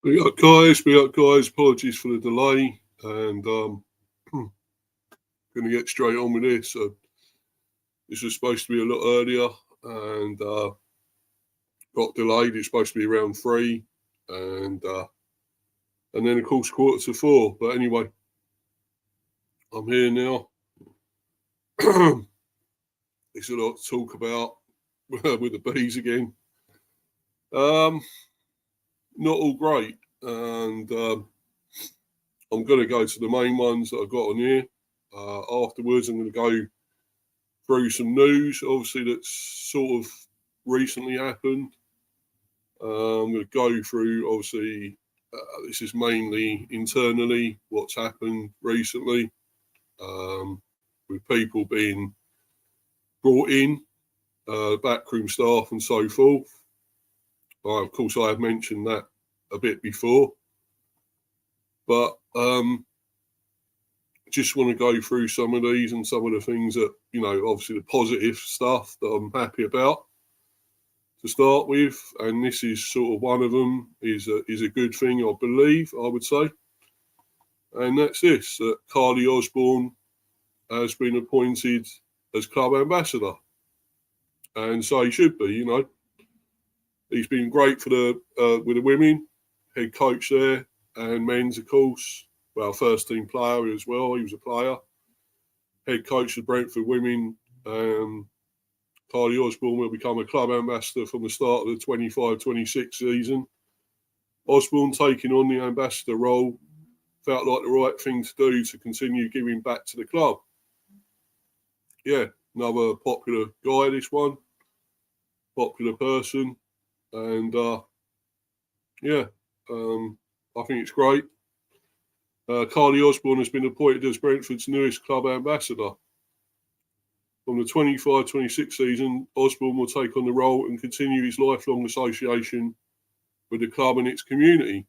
Be up, guys. Apologies for the delay, and going to get straight on with this. So this was supposed to be a lot earlier, and got delayed. It's supposed to be around 3, and then of course 3:45. But anyway, I'm here now. There's a lot to talk about with the bees again. Not all great, and I'm going to go to the main ones that I've got on here. Afterwards, I'm going to go through some news, obviously, that's sort of recently happened. I'm going to go through, obviously, this is mainly internally what's happened recently, with people being brought in, backroom staff and so forth. Of course, I have mentioned that a bit before, but just want to go through some of these and some of the things that, obviously the positive stuff that I'm happy about to start with. And this is sort of one of them, is a good thing, I believe, I would say. And that's this, that Karleigh Osborne has been appointed as club ambassador. And so he should be, He's been great for with the women, head coach there, and men's, of course. Well, first team player as well. He was a player. Head coach of Brentford women. Karleigh Osborne will become a club ambassador from the start of the 25-26 season. Osborne taking on the ambassador role felt like the right thing to do to continue giving back to the club. Yeah, another popular guy, this one. Popular person. And, I think it's great. Karleigh Osborne has been appointed as Brentford's newest club ambassador. From the 25-26 season, Osborne will take on the role and continue his lifelong association with the club and its community.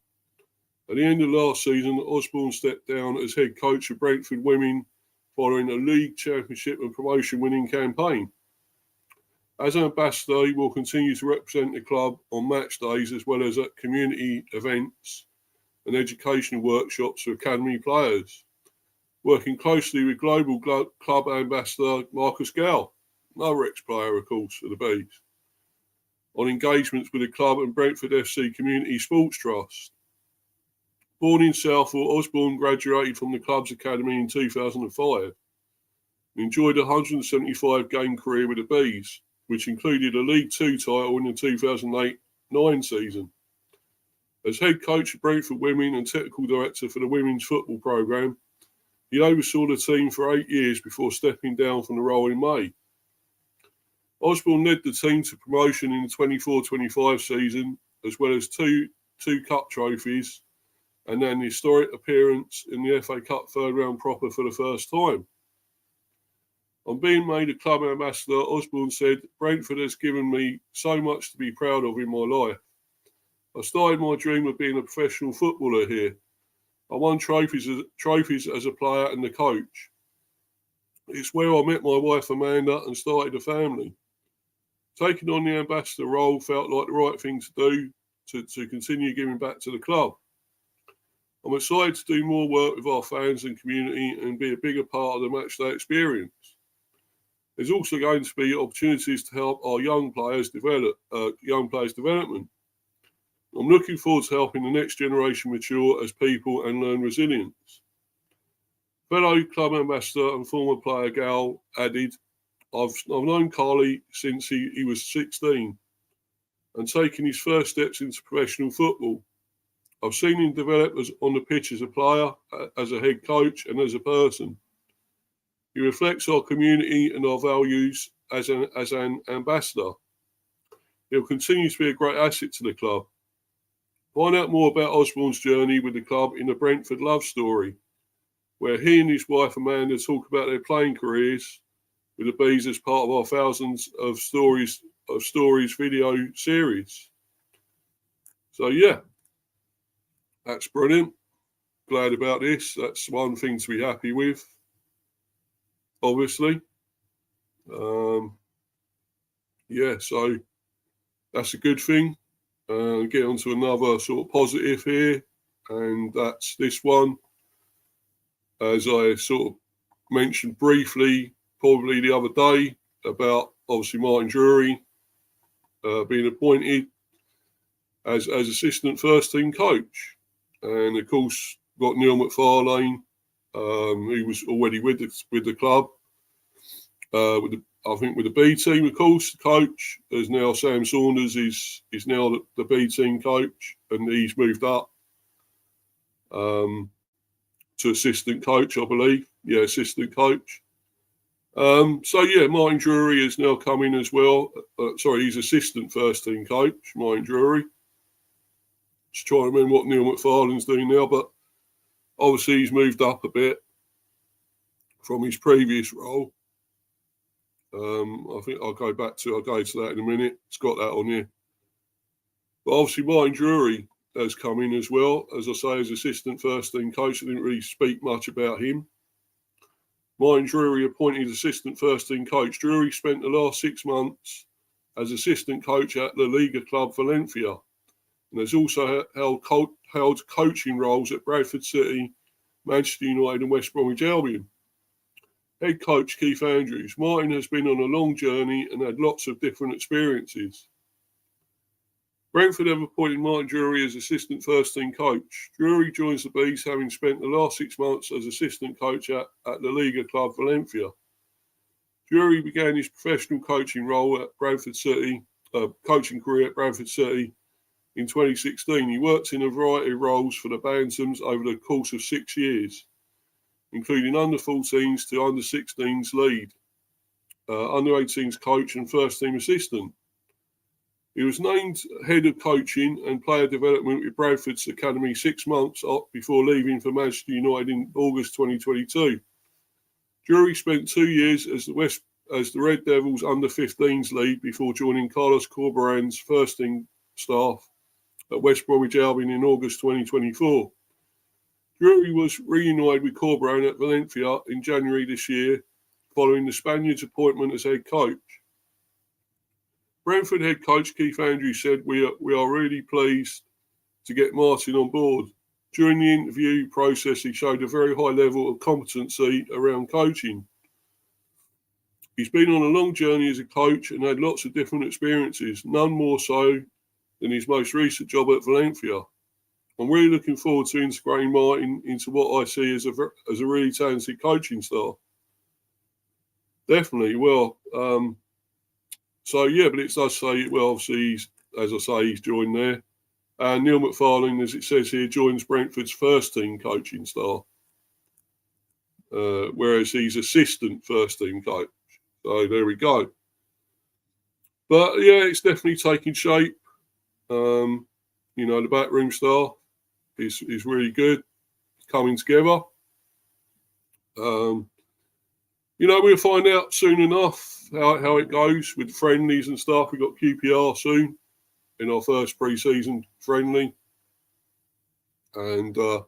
At the end of last season, Osborne stepped down as head coach of Brentford women following a league championship and promotion winning campaign. As ambassador, he will continue to represent the club on match days as well as at community events and educational workshops for academy players, working closely with global club ambassador Marcus Gow, another ex-player, of course, for the Bees, on engagements with the club and Brentford FC Community Sports Trust. Born in Southall, Osborne graduated from the club's academy in 2005 and enjoyed a 175-game career with the Bees, which included a League Two title in the 2008-09 season. As head coach of Brentford Women and technical director for the women's football programme, he oversaw the team for 8 years before stepping down from the role in May. Osborne led the team to promotion in the 24-25 season, as well as two cup trophies, and an historic appearance in the FA Cup third round proper for the first time. On being made a club ambassador, Osborne said, "Brentford has given me so much to be proud of in my life. I started my dream of being a professional footballer here. I won trophies as a player and the coach. It's where I met my wife Amanda and started a family. Taking on the ambassador role felt like the right thing to do to continue giving back to the club. I'm excited to do more work with our fans and community and be a bigger part of the matchday experience. There's also going to be opportunities to help our young players' development. I'm looking forward to helping the next generation mature as people and learn resilience." Fellow club ambassador and former player Gal added, I've known Karleigh since he was 16 and taking his first steps into professional football. I've seen him develop on the pitch as a player, as a head coach and as a person. He reflects our community and our values as an ambassador. He'll continue to be a great asset to the club. Find out more about Osborne's journey with the club in the Brentford Love Story, where he and his wife Amanda talk about their playing careers with the Bees as part of our thousands of stories video series. So yeah, that's brilliant. Glad about this. That's one thing to be happy with, obviously. So that's a good thing. Get on to another sort of positive here, and that's this one. As I sort of mentioned briefly, probably the other day, about obviously Martin Drury being appointed as assistant first team coach. And of course, got Neil McFarlane, who was already with the club, with the B team, of course. The coach is now Sam Saunders is now the B team coach, and he's moved up to assistant coach, I believe. Yeah, assistant coach. Martin Drury is now coming as well. He's assistant first team coach, Martin Drury. Just trying to remember what Neil McFarlane's doing now, but obviously he's moved up a bit from his previous role. I think I'll go to that in a minute. It's got that on here. But obviously Martin Drury has come in as well, as I say, as assistant first team coach. I didn't really speak much about him. Martin Drury appointed assistant first team coach. Drury spent the last 6 months as assistant coach at La Liga club Valencia, and has also held coaching roles at Bradford City, Manchester United and West Bromwich Albion. Head coach Keith Andrews. Martin has been on a long journey and had lots of different experiences. Brentford have appointed Martin Drury as assistant first team coach. Drury joins the Bees, having spent the last 6 months as assistant coach at La Liga club Valencia. Drury began his professional coaching role at Bradford City, coaching career at Bradford City in 2016. He worked in a variety of roles for the Bantams over the course of 6 years, including under 14s to under 16s lead, under 18s coach and first team assistant. He was named head of coaching and player development with Bradford's academy 6 months before leaving for Manchester United in August 2022. Drury spent 2 years as the Red Devils under 15s lead before joining Carlos Corberan's first team staff at West Bromwich Albion in August 2024. Drury was reunited with Corberan at Valencia in January this year, following the Spaniard's appointment as head coach. Brentford head coach Keith Andrews said, we are really pleased to get Martin on board. During the interview process, he showed a very high level of competency around coaching. He's been on a long journey as a coach and had lots of different experiences, none more so than his most recent job at Valencia. I'm really looking forward to integrating Martin into what I see as a really talented coaching staff. Definitely. Well, but it does say, well, obviously, he's joined there. And Neil McFarlane, as it says here, joins Brentford's first team coaching staff, whereas he's assistant first team coach. So there we go. But yeah, it's definitely taking shape. The backroom staff is really good, coming together. We'll find out soon enough how it goes with the friendlies and stuff. We've got QPR soon in our first pre-season friendly. And so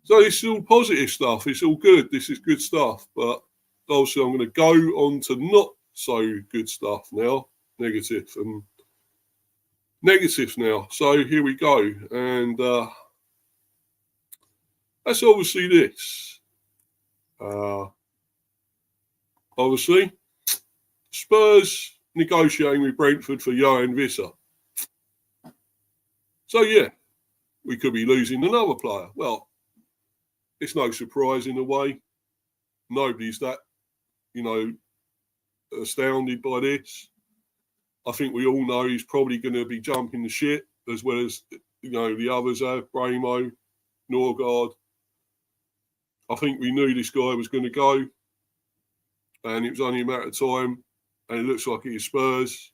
this is all positive stuff. It's all good. This is good stuff. But also I'm going to go on to not so good stuff now. Negatives now. So here we go. And that's obviously this. Obviously, Spurs negotiating with Brentford for Yoane Wissa. So, yeah, we could be losing another player. Well, it's no surprise in a way. Nobody's that, astounded by this. I think we all know he's probably going to be jumping the ship, as well as, the others have, Mbeumo, Norgaard. I think we knew this guy was going to go. And it was only a matter of time, and it looks like it is Spurs.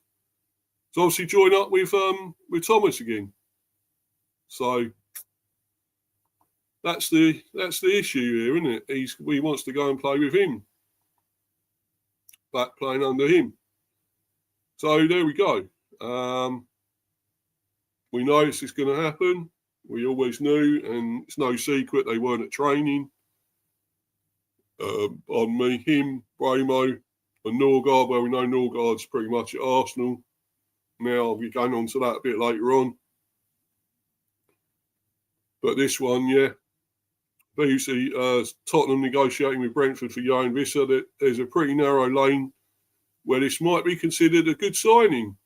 So obviously join up with Thomas again. So that's the issue here, isn't it? He wants to go and play with him, back playing under him. So there we go. We know this is going to happen. We always knew, and it's no secret they weren't at training. On me, him, Mbeumo, and Norgaard. Well, we know Norgaard's pretty much at Arsenal. Now, I'll be going on to that a bit later on. But this one, yeah. BBC, Tottenham negotiating with Brentford for Yoane Wissa. There's a pretty narrow lane where this might be considered a good signing.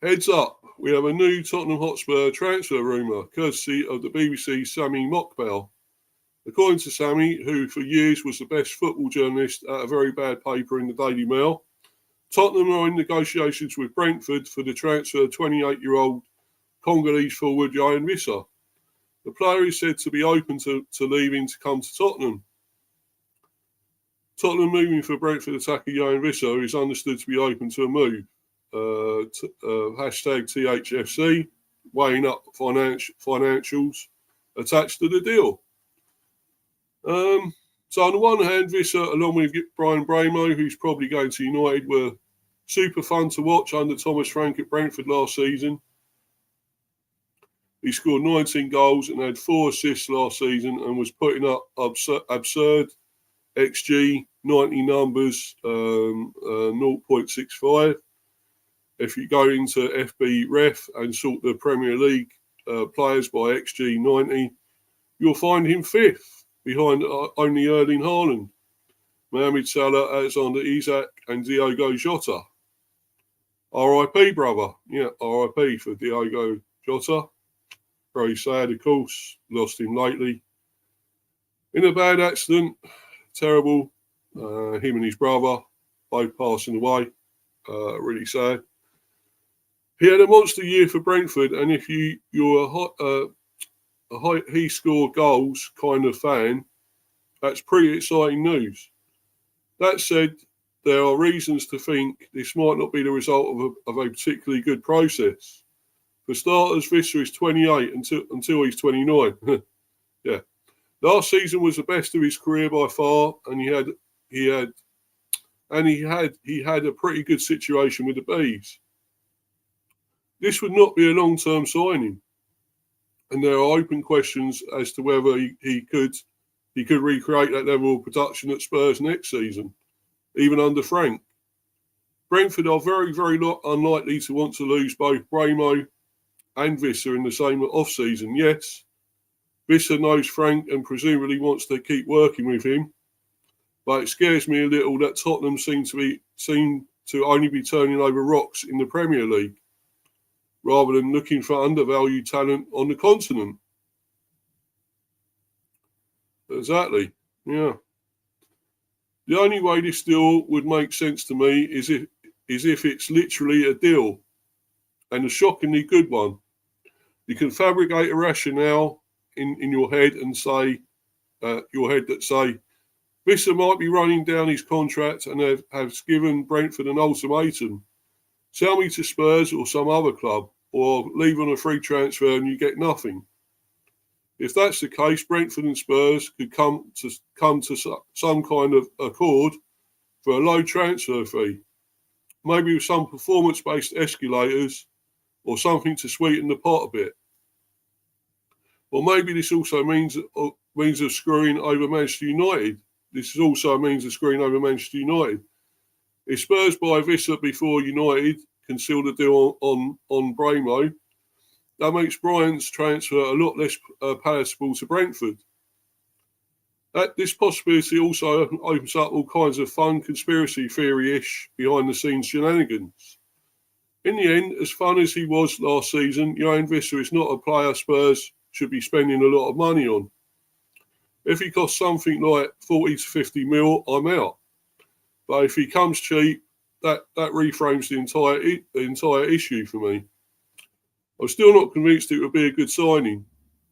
Heads up, we have a new Tottenham Hotspur transfer rumour, courtesy of the BBC's Sammy Mockbell. According to Sammy, who for years was the best football journalist at a very bad paper in the Daily Mail, Tottenham are in negotiations with Brentford for the transfer of 28-year-old Congolese forward Yoane Wissa. The player is said to be open to leaving to come to Tottenham. Tottenham moving for Brentford attacker Yoane Wissa is understood to be open to a move. Hashtag THFC, weighing up financials attached to the deal. So on the one hand, Wissa, along with Brian Mbeumo, who's probably going to United, were super fun to watch under Thomas Frank at Brentford last season. He scored 19 goals and had 4 assists last season and was putting up absurd XG, 90 numbers, 0.65. If you go into FB Ref and sort the Premier League players by XG 90, you'll find him 5th, behind only Erling Haaland, Mohamed Salah, Alexander Isak and Diogo Jota. R.I.P. brother. Yeah, R.I.P. for Diogo Jota. Very sad, of course. Lost him lately. In a bad accident. Terrible. Him and his brother both passing away. Really sad. He had a monster year for Brentford, and if you're he scored goals kind of fan, that's pretty exciting news. That said, there are reasons to think this might not be the result of a particularly good process. For starters, Wissa is 28 until he's 29. Yeah, last season was the best of his career by far, and he had a pretty good situation with the Bees. This would not be a long-term signing, and there are open questions as to whether he could recreate that level of production at Spurs next season, even under Frank. Brentford are very, very unlikely to want to lose both Mbeumo and Wissa in the same off-season. Yes, Wissa knows Frank and presumably wants to keep working with him, but it scares me a little that Tottenham seem to only be turning over rocks in the Premier League, rather than looking for undervalued talent on the continent. Exactly, yeah. The only way this deal would make sense to me is if it's literally a deal, and a shockingly good one. You can fabricate a rationale in your head and say, Wissa might be running down his contract and has given Brentford an ultimatum. Sell me to Spurs or some other club, or leave on a free transfer and you get nothing. If that's the case, Brentford and Spurs could come to some kind of accord for a low transfer fee, maybe with some performance-based escalators or something to sweeten the pot a bit. Or maybe this also means of screwing over Manchester United. This is also a means of screwing over Manchester United. If Spurs buy Wissa before United can seal the deal on Mbeumo, that makes Brian's transfer a lot less palatable to Brentford. This possibility also opens up all kinds of fun conspiracy theory-ish behind-the-scenes shenanigans. In the end, as fun as he was last season, Yoane Wissa is not a player Spurs should be spending a lot of money on. If he costs something like 40 to 50 mil, I'm out. But if he comes cheap, that reframes the entire issue for me. I'm still not convinced it would be a good signing,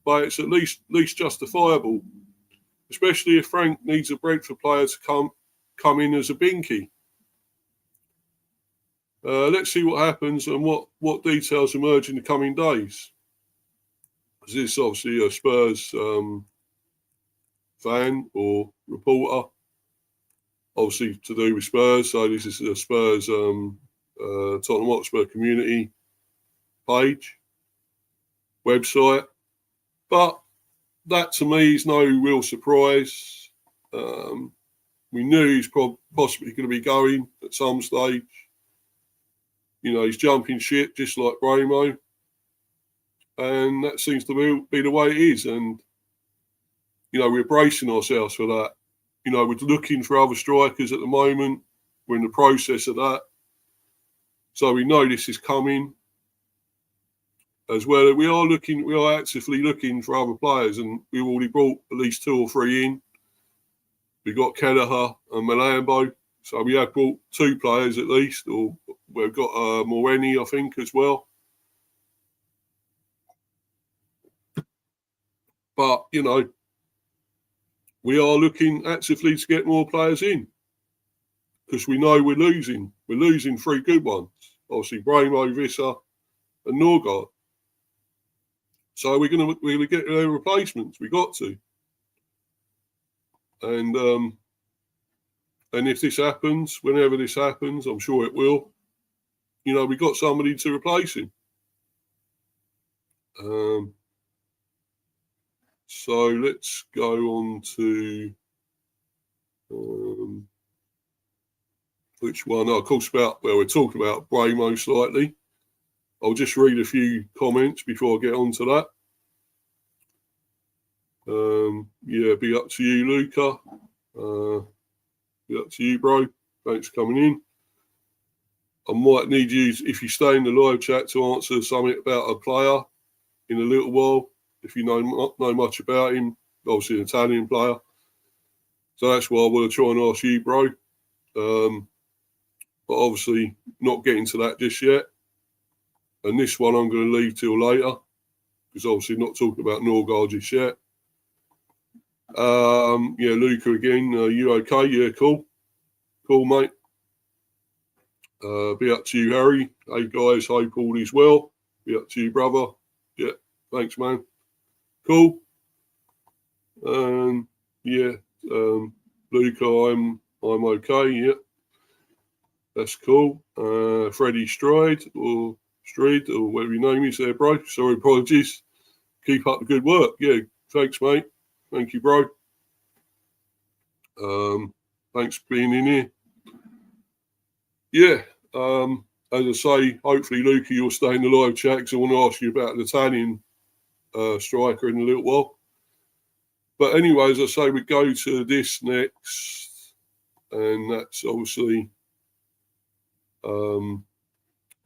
but it's at least justifiable, especially if Frank needs a Brentford player to come in as a binky. Let's see what happens and what details emerge in the coming days. This is obviously a Spurs fan or reporter, obviously to do with Spurs. So this is a Spurs Tottenham Hotspur community page, website. But that to me is no real surprise. We knew he's possibly going to be going at some stage. he's jumping ship just like Mbeumo. And that seems to be the way it is. And, we're bracing ourselves for that. We're looking for other strikers at the moment. We're in the process of that. So we know this is coming. As well, we are actively looking for other players, and we've already brought at least 2 or 3 in. We've got Kelleher and Malambo. So we have brought 2 players at least, or we've got Moreni, I think, as well. But, we are looking actively to get more players in because we know we're losing. We're losing 3 good ones. Obviously, Mbeumo, Wissa and Norgaard. So we're going to get their replacements. We got to. And if this happens, whenever this happens, I'm sure it will, we got somebody to replace him. So let's go on to which one? Of course, we're talking about Mbeumo slightly. I'll just read a few comments before I get on to that. Be up to you, Luca. Be up to you, bro. Thanks for coming in. I might need you, if you stay in the live chat, to answer something about a player in a little while. If you know much about him, obviously an Italian player. So that's why I want to try and ask you, bro. But obviously not getting to that just yet. And this one I'm going to leave till later, because obviously not talking about Norgaard just yet. Luca again. You okay? Yeah, cool. Cool, mate. Be up to you, Harry. Hey, guys. Hope all is well. Be up to you, brother. Yeah, thanks, man. Cool. Luca, I'm okay. Yeah, that's cool. Freddie Stride or whatever your name is there, bro. Sorry, apologies. Keep up the good work. Yeah, thanks, mate. Thank you, bro. Thanks for being in here. Yeah. As I say, hopefully, Luca, you'll stay in the live chat because I want to ask you about the Italian striker in a little while. But anyway, as I say, we go to this next, and that's obviously about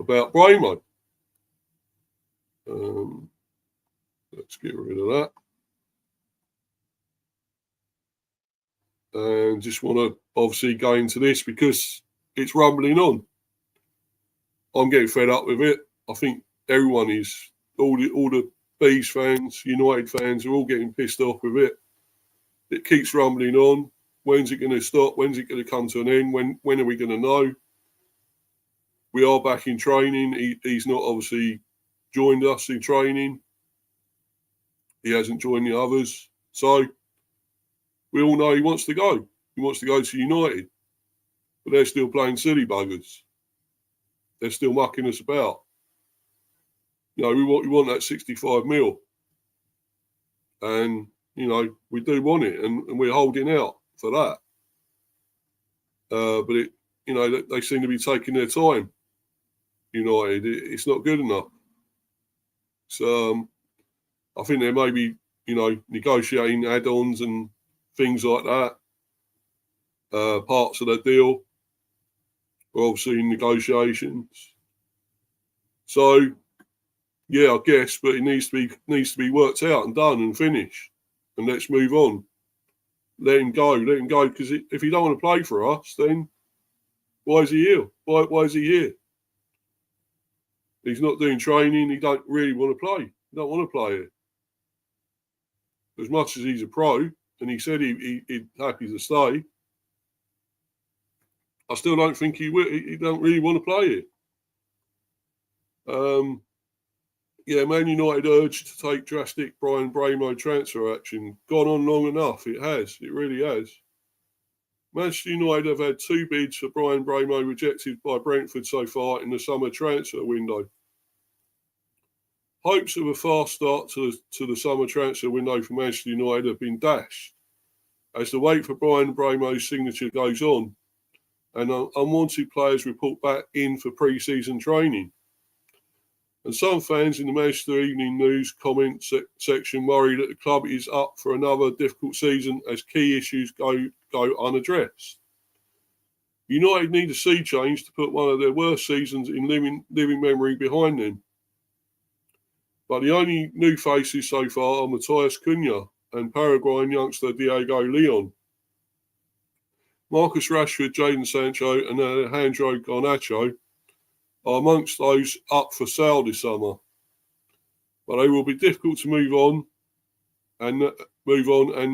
Mbeumo. Let's get rid of that. And just want to obviously go into this because it's rumbling on. I'm getting fed up with it. I think everyone is. All the Bees fans, United fans are all getting pissed off with it. It keeps rumbling on. When's it going to stop? When's it going to come to an end? When are we going to know? We are back in training. He's not obviously joined us in training. He hasn't joined the others. So we all know he wants to go. He wants to go to United. But they're still playing silly buggers. They're still mucking us about. We want that 65 mil. And, we do want it. And we're holding out for that. But they seem to be taking their time. United, it's not good enough. So I think there may be, negotiating add-ons and things like that. Parts of the deal. We're obviously in negotiations. So, yeah, I guess, but it needs to be worked out and done and finished. And let's move on. Let him go, because if he don't want to play for us, then why is he here? Why is he here? He's not doing training. He don't really want to play. He don't want to play here. As much as he's a pro, and he said he's happy to stay, I still don't think he will. He don't really want to play here. Man United urged to take drastic Mbeumo transfer action. Gone on long enough. It has. It really has. Manchester United have had 2 bids for Mbeumo rejected by Brentford so far in the summer transfer window. Hopes of a fast start to the summer transfer window for Manchester United have been dashed as the wait for Mbeumo's signature goes on. and unwanted players report back in for pre-season training. And some fans in the Manchester Evening News comment section worry that the club is up for another difficult season as key issues go unaddressed. United need a sea change to put one of their worst seasons in living memory behind them. But the only new faces so far are Matthias Cunha and Paraguayan youngster Diego Leon. Marcus Rashford, Jadon Sancho and Alejandro Garnacho are amongst those up for sale this summer. But they will be difficult to move on, and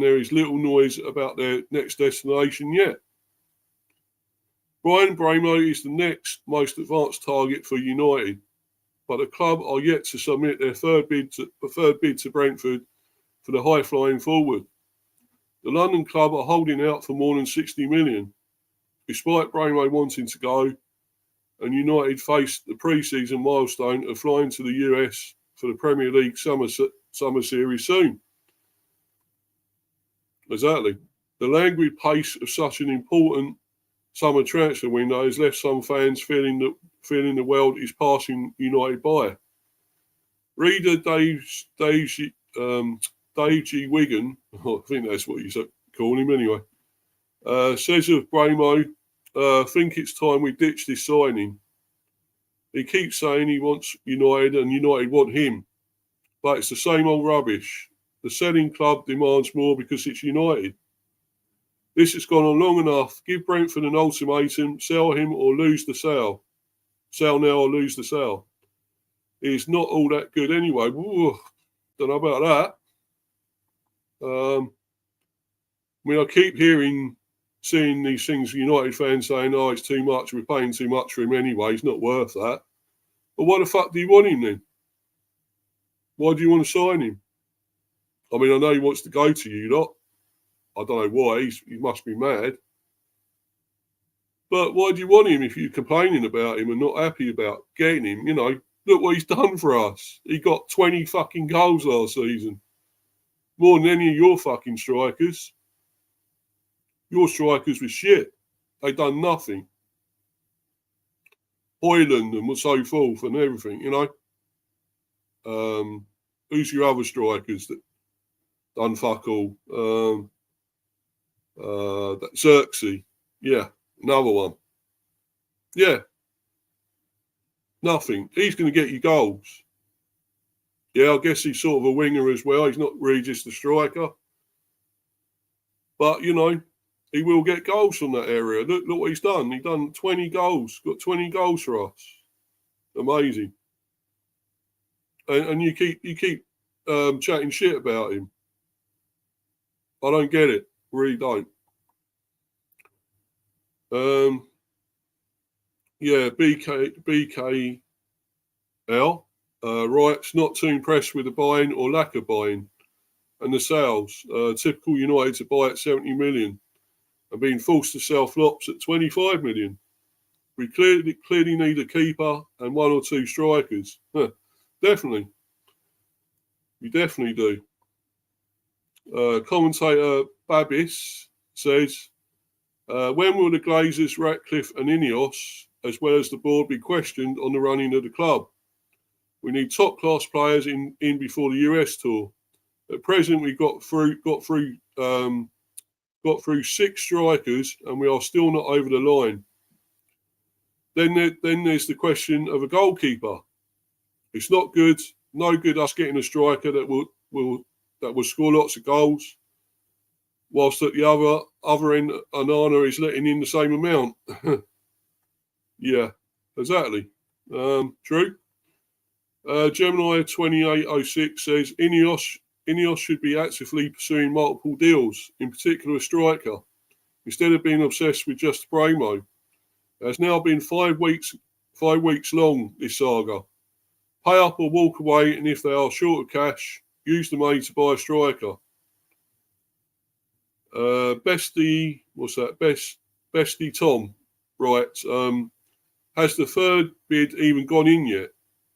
there is little noise about their next destination yet. Bryan Mbeumo is the next most advanced target for United, but the club are yet to submit their third bid to Brentford for the high-flying forward. The London club are holding out for more than 60 million, despite Mbeumo wanting to go, and United faced the pre-season milestone of flying to the US for the Premier League summer series soon. Exactly. The languid pace of such an important summer transfer window has left some fans feeling the world is passing United by. Reader Dave G. Wigan, I think that's what you call him anyway, says of Mbeumo, think it's time we ditch this signing. He keeps saying he wants United and United want him, but it's the same old rubbish. The selling club demands more because it's United. This has gone on long enough. Give Brentford an ultimatum, sell him or lose the sale. Sell now or lose the sale. He's not all that good anyway. Ooh, don't know about that. I keep seeing these things, United fans saying, oh, it's too much, we're paying too much for him anyway, he's not worth that. But why the fuck do you want him then? Why do you want to sign him? I mean, I know he wants to go to you lot. I don't know why, he must be mad. But why do you want him if you're complaining about him and not happy about getting him? You know, look what he's done for us. He got 20 fucking goals last season. More than any of your fucking strikers. Your strikers were shit. They done nothing. Hoyland and so forth and everything, you know. Who's your other strikers that done fuck all? Xerxes. Yeah, another one. Yeah. Nothing. He's going to get you goals. Yeah, I guess he's sort of a winger as well. He's not really just a striker. But, you know, he will get goals from that area. Look what he's done. He's done 20 goals. Got 20 goals for us. Amazing. And you keep chatting shit about him. I don't get it. Really don't. Yeah, BKL writes, not too impressed with the buying or lack of buying and the sales. Typical United to buy at 70 million and being forced to sell flops at 25 million. We clearly need a keeper and one or two strikers. Definitely. We definitely do. Commentator Babis says, when will the Glazers, Ratcliffe and Ineos, as well as the board, be questioned on the running of the club? We need top-class players in before the US tour. At present, we got through 6 strikers, and we are still not over the line. Then there's the question of a goalkeeper. It's not good. No good us getting a striker that will score lots of goals, whilst at the other end, Onana is letting in the same amount. Yeah, exactly. True. Gemini 2806 says Ineos should be actively pursuing multiple deals, in particular a striker, instead of being obsessed with just Mbeumo. It has now been 5 weeks long, this saga. Pay up or walk away, and if they are short of cash, use the money to buy a striker. Bestie Tom writes, has the third bid even gone in yet?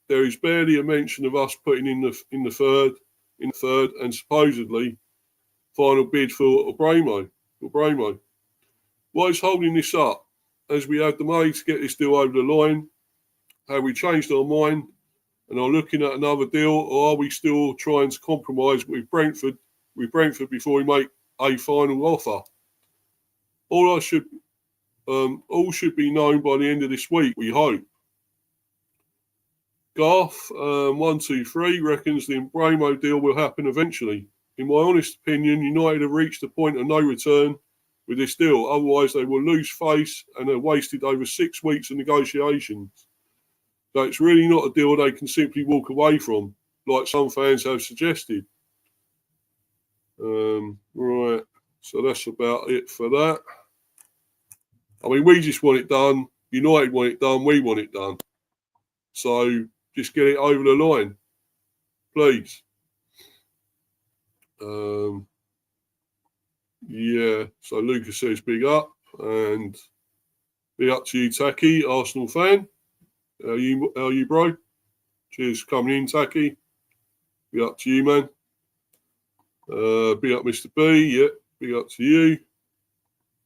There is barely a mention of us putting in the third, and supposedly final bid for Mbeumo. What is holding this up? as we had the money to get this deal over the line? Have we changed our mind and are looking at another deal, or are we still trying to compromise with Brentford before we make a final offer? All should be known by the end of this week, we hope. Garth, 123, reckons the Mbeumo deal will happen eventually. In my honest opinion, United have reached a point of no return with this deal. Otherwise, they will lose face and have wasted over 6 weeks of negotiations. So it's really not a deal they can simply walk away from, like some fans have suggested. Right, so that's about it for that. I mean, we just want it done. United want it done. We want it done. So just get it over the line, please. Yeah, so Lucas says big up, and big up to you, Taki, Arsenal fan. How you, bro? Cheers for coming in, Taki. Big up to you, man. Big up, Mr. B. Yeah, big up to you.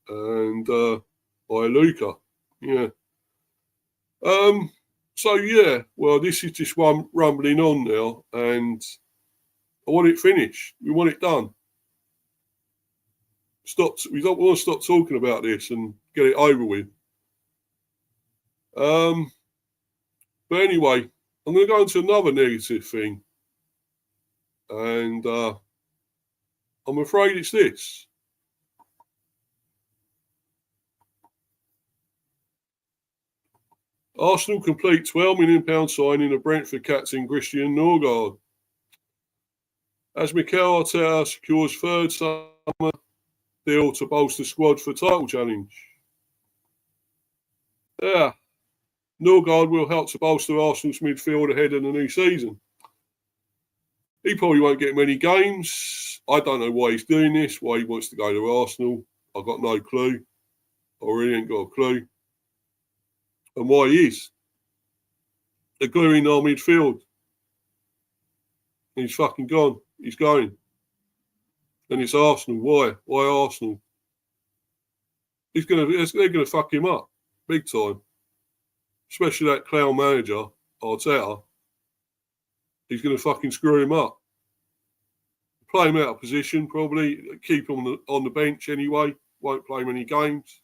And hi, Luca. Yeah. So yeah, well, this is just one rumbling on now, and I want it finished. We want it done. We don't want to stop talking about this and get it over with. But anyway, I'm going to go into another negative thing, and I'm afraid it's this. Arsenal complete £12 million signing of Brentford captain Christian Norgaard. As Mikel Arteta secures third summer deal to bolster squad for title challenge. Yeah, Norgaard will help to bolster Arsenal's midfield ahead of the new season. He probably won't get many games. I don't know why he's doing this, why he wants to go to Arsenal. I've got no clue. I really ain't got a clue. And why he is. They're glue in our midfield. He's fucking gone. He's going. And it's Arsenal. Why? Why Arsenal? They're gonna fuck him up. Big time. Especially that clown manager, Arteta. He's gonna fucking screw him up. Play him out of position, probably. Keep him on the bench anyway. Won't play many games.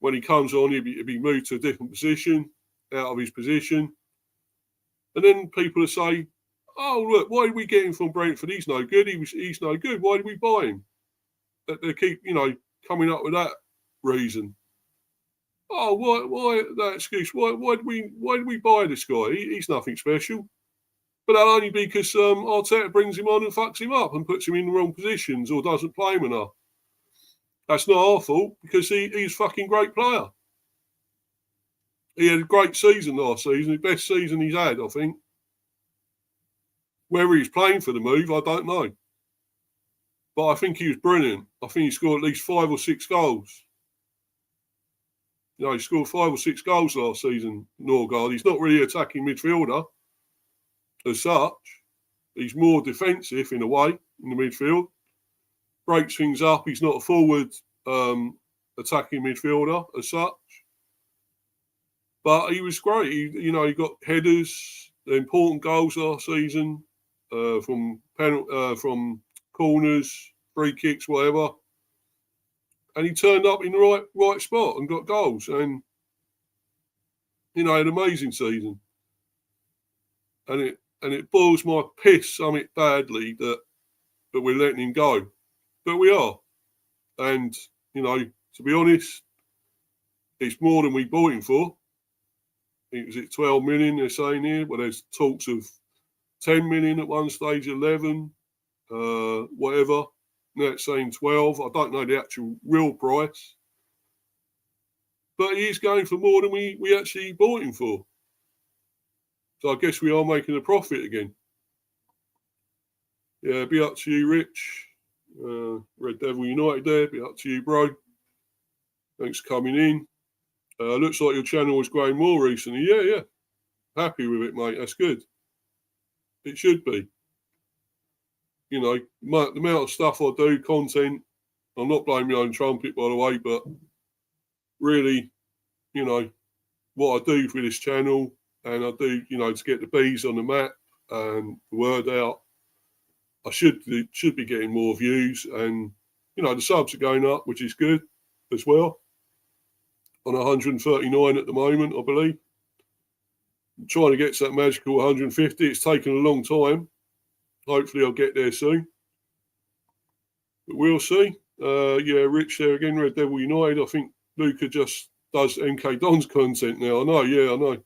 When he comes on, he'll be moved to a different position, out of his position. And then people will say, oh, look, why did we get him from Brentford? He's no good. He's no good. Why did we buy him? They keep, coming up with that reason. Oh, why that excuse? Why did we buy this guy? He's nothing special. But that'll only be because Arteta brings him on and fucks him up and puts him in the wrong positions or doesn't play him enough. That's not our fault because he's a fucking great player. He had a great season last season, the best season he's had, I think. Whether he's playing for the move, I don't know. But I think he was brilliant. I think he scored at least 5 or 6 goals. He scored 5 or 6 goals last season, Norgaard. He's not really an attacking midfielder as such. He's more defensive in a way in the midfield. Breaks things up. He's not a forward attacking midfielder as such. But he was great. He got headers, important goals last season from corners, free kicks, whatever. And he turned up in the right spot and got goals. And had an amazing season. And it boils my piss something badly that we're letting him go. But we are. And, to be honest, it's more than we bought him for. I think, was it 12 million they're saying here? Well, there's talks of 10 million at one stage, 11, whatever. Now it's saying 12. I don't know the actual real price. But he is going for more than we actually bought him for. So I guess we are making a profit again. Yeah, be up to you, Rich. Red Devil United there. Be up to you, bro. Thanks for coming in. Looks like your channel was growing more recently. Yeah. Happy with it, mate. That's good. It should be. The amount of stuff I do, content. I'm not blowing my own trumpet, by the way, but really, you know, what I do for this channel, and I do, you know, to get the bees on the map and the word out, I should be getting more views, and, you know, the subs are going up, which is good as well. On 139 at the moment, I believe. I'm trying to get to that magical 150. It's taken a long time. Hopefully I'll get there soon. But we'll see. Yeah, Rich there again, Red Devil United. I think Luca just does MK Don's content now. I know.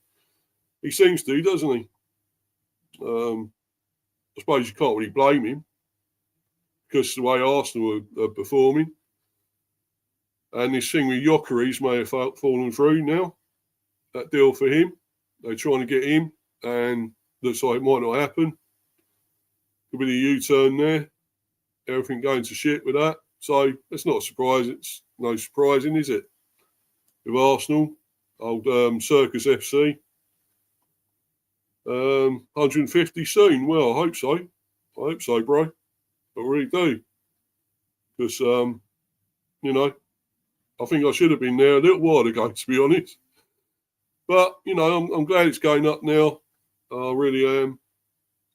He seems to, doesn't he? I suppose you can't really blame him because the way Arsenal are performing. And this thing with Gyökeres may have fallen through now. That deal for him. They're trying to get him, and looks like it might not happen. Could be the U-turn there. Everything going to shit with that. So it's not a surprise. It's no surprising, is it? With Arsenal, old Circus FC. 150 soon. Well, I hope so. I hope so, bro. I really do. Because, you know, I think I should have been there a little while ago, to be honest. But, you know, I'm glad it's going up now. I really am.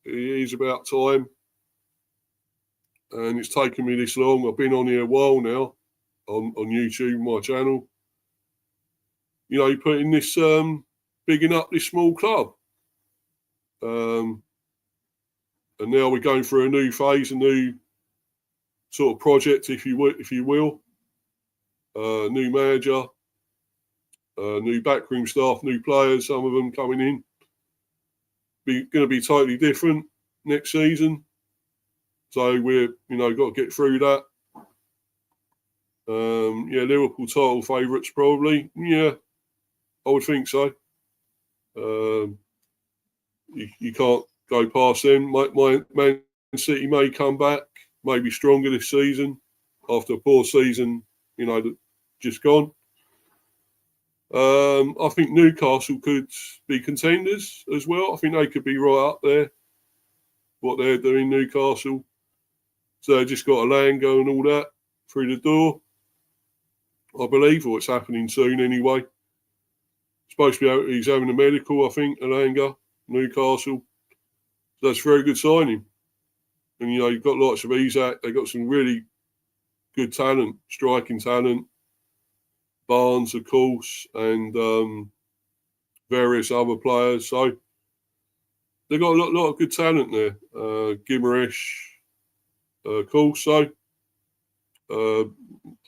It is about time. And it's taken me this long. I've been on here a while now on YouTube, my channel. You know, you're putting this, bigging up this small club. And now we're going through a new phase, a new sort of project, if you will. New manager, new backroom staff, new players, some of them coming in. Going to be totally different next season. So we're, you know, got to get through that. Yeah, Liverpool title favourites probably. Yeah, I would think so. You can't go past them. My Man City may come back, may be stronger this season after a poor season, you know, just gone. I think Newcastle could be contenders as well. I think they could be right up there, what they're doing, Newcastle. So they just got Alanga and all that through the door, I believe, or it's happening soon anyway. Supposed to be he's having a medical, I think, Alanga, Newcastle. So that's a very good signing. And, you know, you've got lots of Isak. They've got some really good talent, striking talent. Barnes, of course, and various other players. So they've got a lot of good talent there. Guimaraes, of course. So I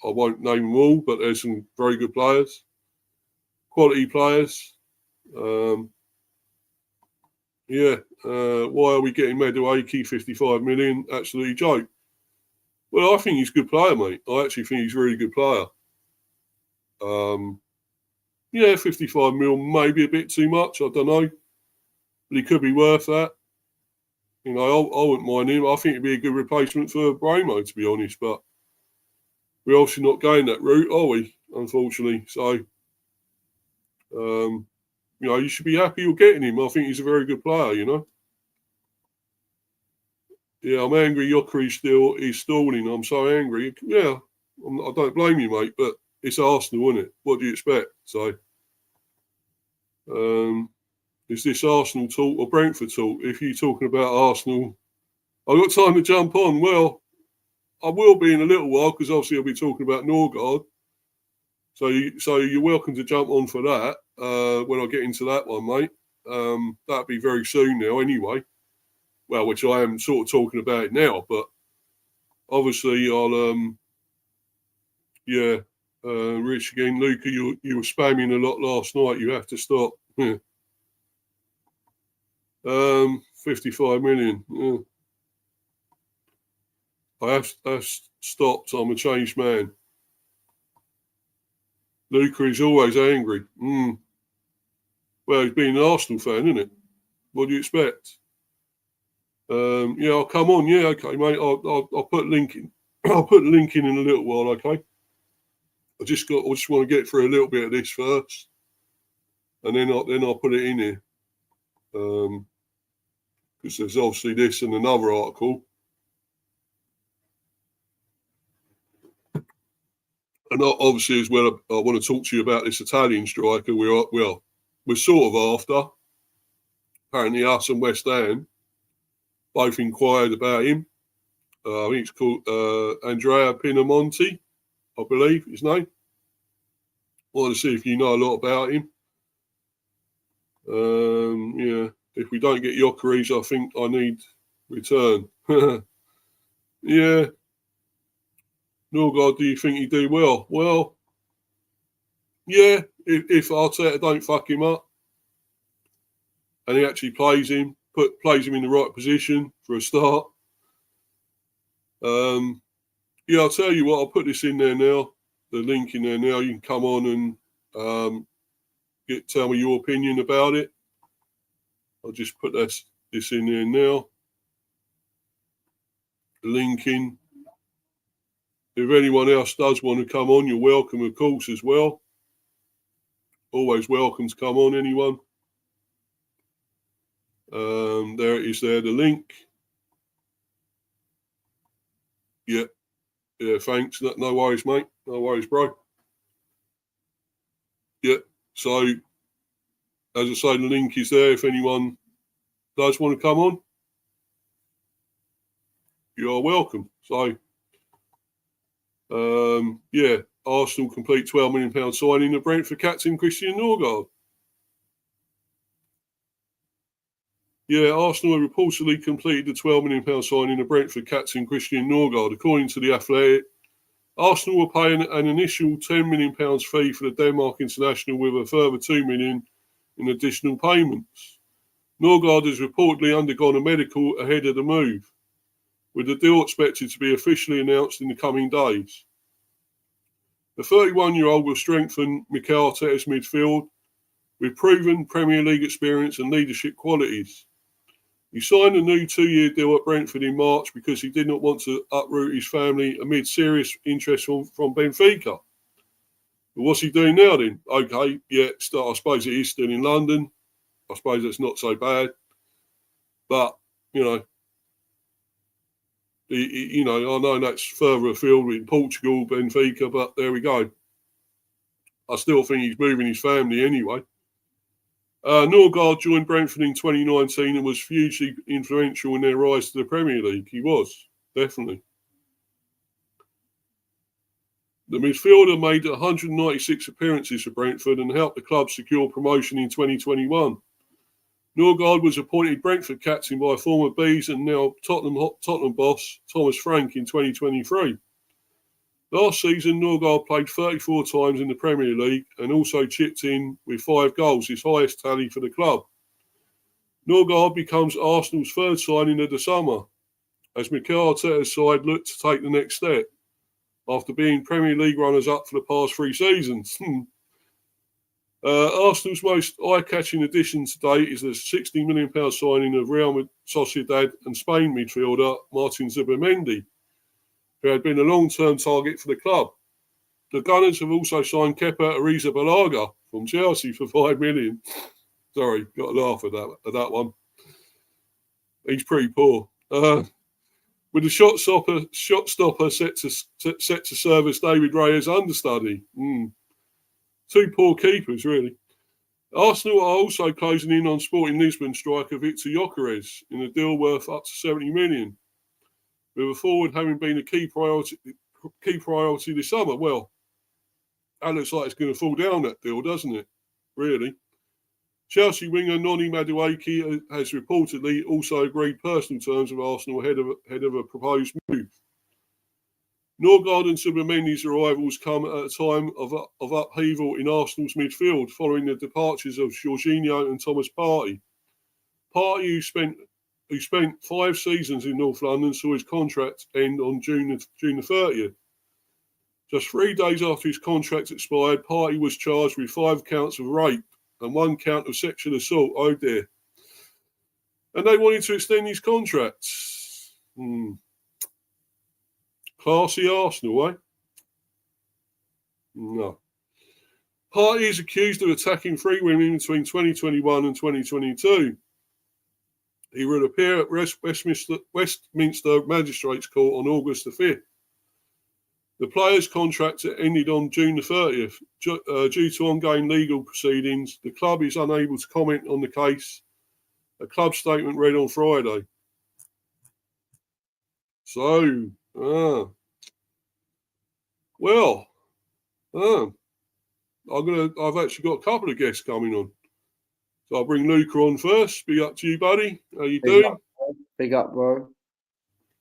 won't name them all, but there's some very good players, quality players. Yeah. Why are we getting Madueke 55 million? Absolutely joke. Well, I think he's a good player, mate. I actually think he's a really good player. Yeah, 55 mil, maybe a bit too much. I don't know. But he could be worth that. You know, I wouldn't mind him. I think it'd be a good replacement for Mbeumo, to be honest. But we're obviously not going that route, are we? Unfortunately. So, you know, you should be happy you're getting him. I think he's a very good player, you know. Yeah, I'm angry Gyökeres still is stalling. I'm so angry. Yeah, I don't blame you, mate, but it's Arsenal, isn't it? What do you expect? So, is this Arsenal talk or Brentford talk? If you're talking about Arsenal, I've got time to jump on. Well, I will be in a little while because obviously I'll be talking about Norgaard. So you're welcome to jump on for that when I get into that one, mate. That'll be very soon now anyway. Well, which I am sort of talking about it now, but obviously I'll, yeah. Rich again, Luca, you were spamming a lot last night. You have to stop. Yeah. 55 million. Yeah. I have stopped. I'm a changed man. Luca is always angry. Well, he's been an Arsenal fan, isn't it? What do you expect? Yeah, I'll come on. Yeah, okay, mate. I'll put a link in. I'll put a link in a little while. Okay. I just want to get through a little bit of this first, and then I'll put it in here. Because there's obviously this and another article. And obviously, as well, I want to talk to you about this Italian striker we're sort of after. Apparently, us and West Ham both inquired about him. I think it's called Andrea Pinamonti, I believe his name. I want to see if you know a lot about him. Yeah, if we don't get Gyökeres, I think I need return. Yeah. Norgaard, do you think he'd do well? Well, yeah, if Arteta don't fuck him up and he actually plays him in the right position for a start. Yeah, I'll tell you what, I'll put this in there now, the link in there now. You can come on and tell me your opinion about it. I'll just put this in there now. The link in. If anyone else does want to come on, you're welcome, of course, as well. Always welcome to come on, anyone. There it is there, the link. Yeah, thanks. No worries, mate. No worries, bro. Yeah, so, as I say, the link is there if anyone does want to come on. You are welcome. So, yeah, Arsenal complete £12 million signing of Brentford captain Christian Norgaard. Yeah, Arsenal have reportedly completed the £12 million signing of Brentford captain Christian Norgaard. According to The Athletic, Arsenal will pay an initial £10 million fee for the Denmark international with a further £2 million in additional payments. Norgaard has reportedly undergone a medical ahead of the move, with the deal expected to be officially announced in the coming days. The 31-year-old will strengthen Mikel Arteta's midfield with proven Premier League experience and leadership qualities. He signed a new 2-year deal at Brentford in March because he did not want to uproot his family amid serious interest from Benfica. But what's he doing now then? Okay, yeah, I suppose it is still in London. I suppose that's not so bad. But, you know, I know that's further afield in Portugal, Benfica, but there we go. I still think he's moving his family anyway. Norgaard joined Brentford in 2019 and was hugely influential in their rise to the Premier League. He was, definitely. The midfielder made 196 appearances for Brentford and helped the club secure promotion in 2021. Norgaard was appointed Brentford captain by former Bees and now Tottenham boss Thomas Frank in 2023. Last season, Norgaard played 34 times in the Premier League and also chipped in with 5 goals, his highest tally for the club. Norgaard becomes Arsenal's third signing of the summer, as Mikel Arteta's side look to take the next step after being Premier League runners-up for the past 3 seasons. Arsenal's most eye-catching addition to date is the £60 million signing of Real Sociedad and Spain midfielder Martin Zubimendi, who had been a long-term target for the club. The Gunners have also signed Kepa Arrizabalaga from Chelsea for £5 million. Sorry, got to laugh at that one. He's pretty poor. With the shot stopper set to serve as David Raya's understudy. 2 poor keepers, really. Arsenal are also closing in on Sporting Lisbon striker Victor Gyökeres in a deal worth up to £70 million. With a forward having been a key priority this summer. Well, that looks like it's going to fall down, that deal, doesn't it? Really. Chelsea winger Noni Madueke has reportedly also agreed personal terms with Arsenal ahead of a proposed move. Norgaard and Zubimendi's arrivals come at a time of upheaval in Arsenal's midfield following the departures of Jorginho and Thomas Partey. Partey, who spent 5 seasons in North London, saw his contract end on June the 30th. Just 3 days after his contract expired, Partey was charged with 5 counts of rape and 1 count of sexual assault. Oh dear. And they wanted to extend his contract. Classy Arsenal, eh? No. Partey is accused of attacking 3 women between 2021 and 2022. He will appear at Westminster Magistrates Court on August the 5th. The player's contract ended on June the 30th. Due to ongoing legal proceedings, the club is unable to comment on the case. A club statement read on Friday. So, I've actually got a couple of guests coming on. So I'll bring Luca on first. Big up to you, buddy. How you doing? Big up, bro.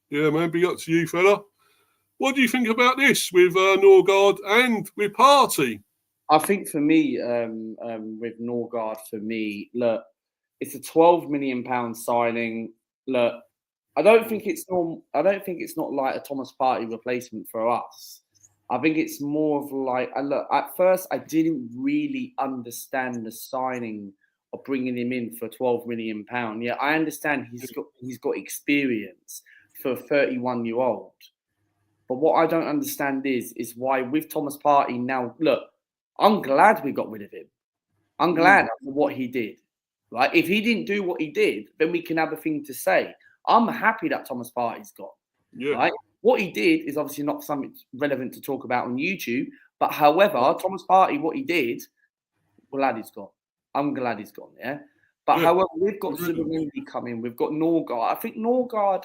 Yeah, man. Big up to you, fella. What do you think about this with Norgaard and with Party? I think for me, with Norgaard, look, it's a £12 million signing. Look, I don't think it's not like a Thomas Partey replacement for us. I think it's more of like, look, at first I didn't really understand the signing of bringing him in for £12 million. Yeah, I understand he's got experience for a 31-year-old. But what I don't understand is why with Thomas Partey now, look, I'm glad we got rid of him. I'm glad for what he did. Right? If he didn't do what he did, then we can have a thing to say. I'm happy that Thomas Partey's gone. Yeah. Right? What he did is obviously not something relevant to talk about on YouTube. But however, Thomas Partey, what he did, glad he's gone. I'm glad he's gone, yeah? But however, we've got Zubimendi coming. We've got Norgaard. I think Norgaard,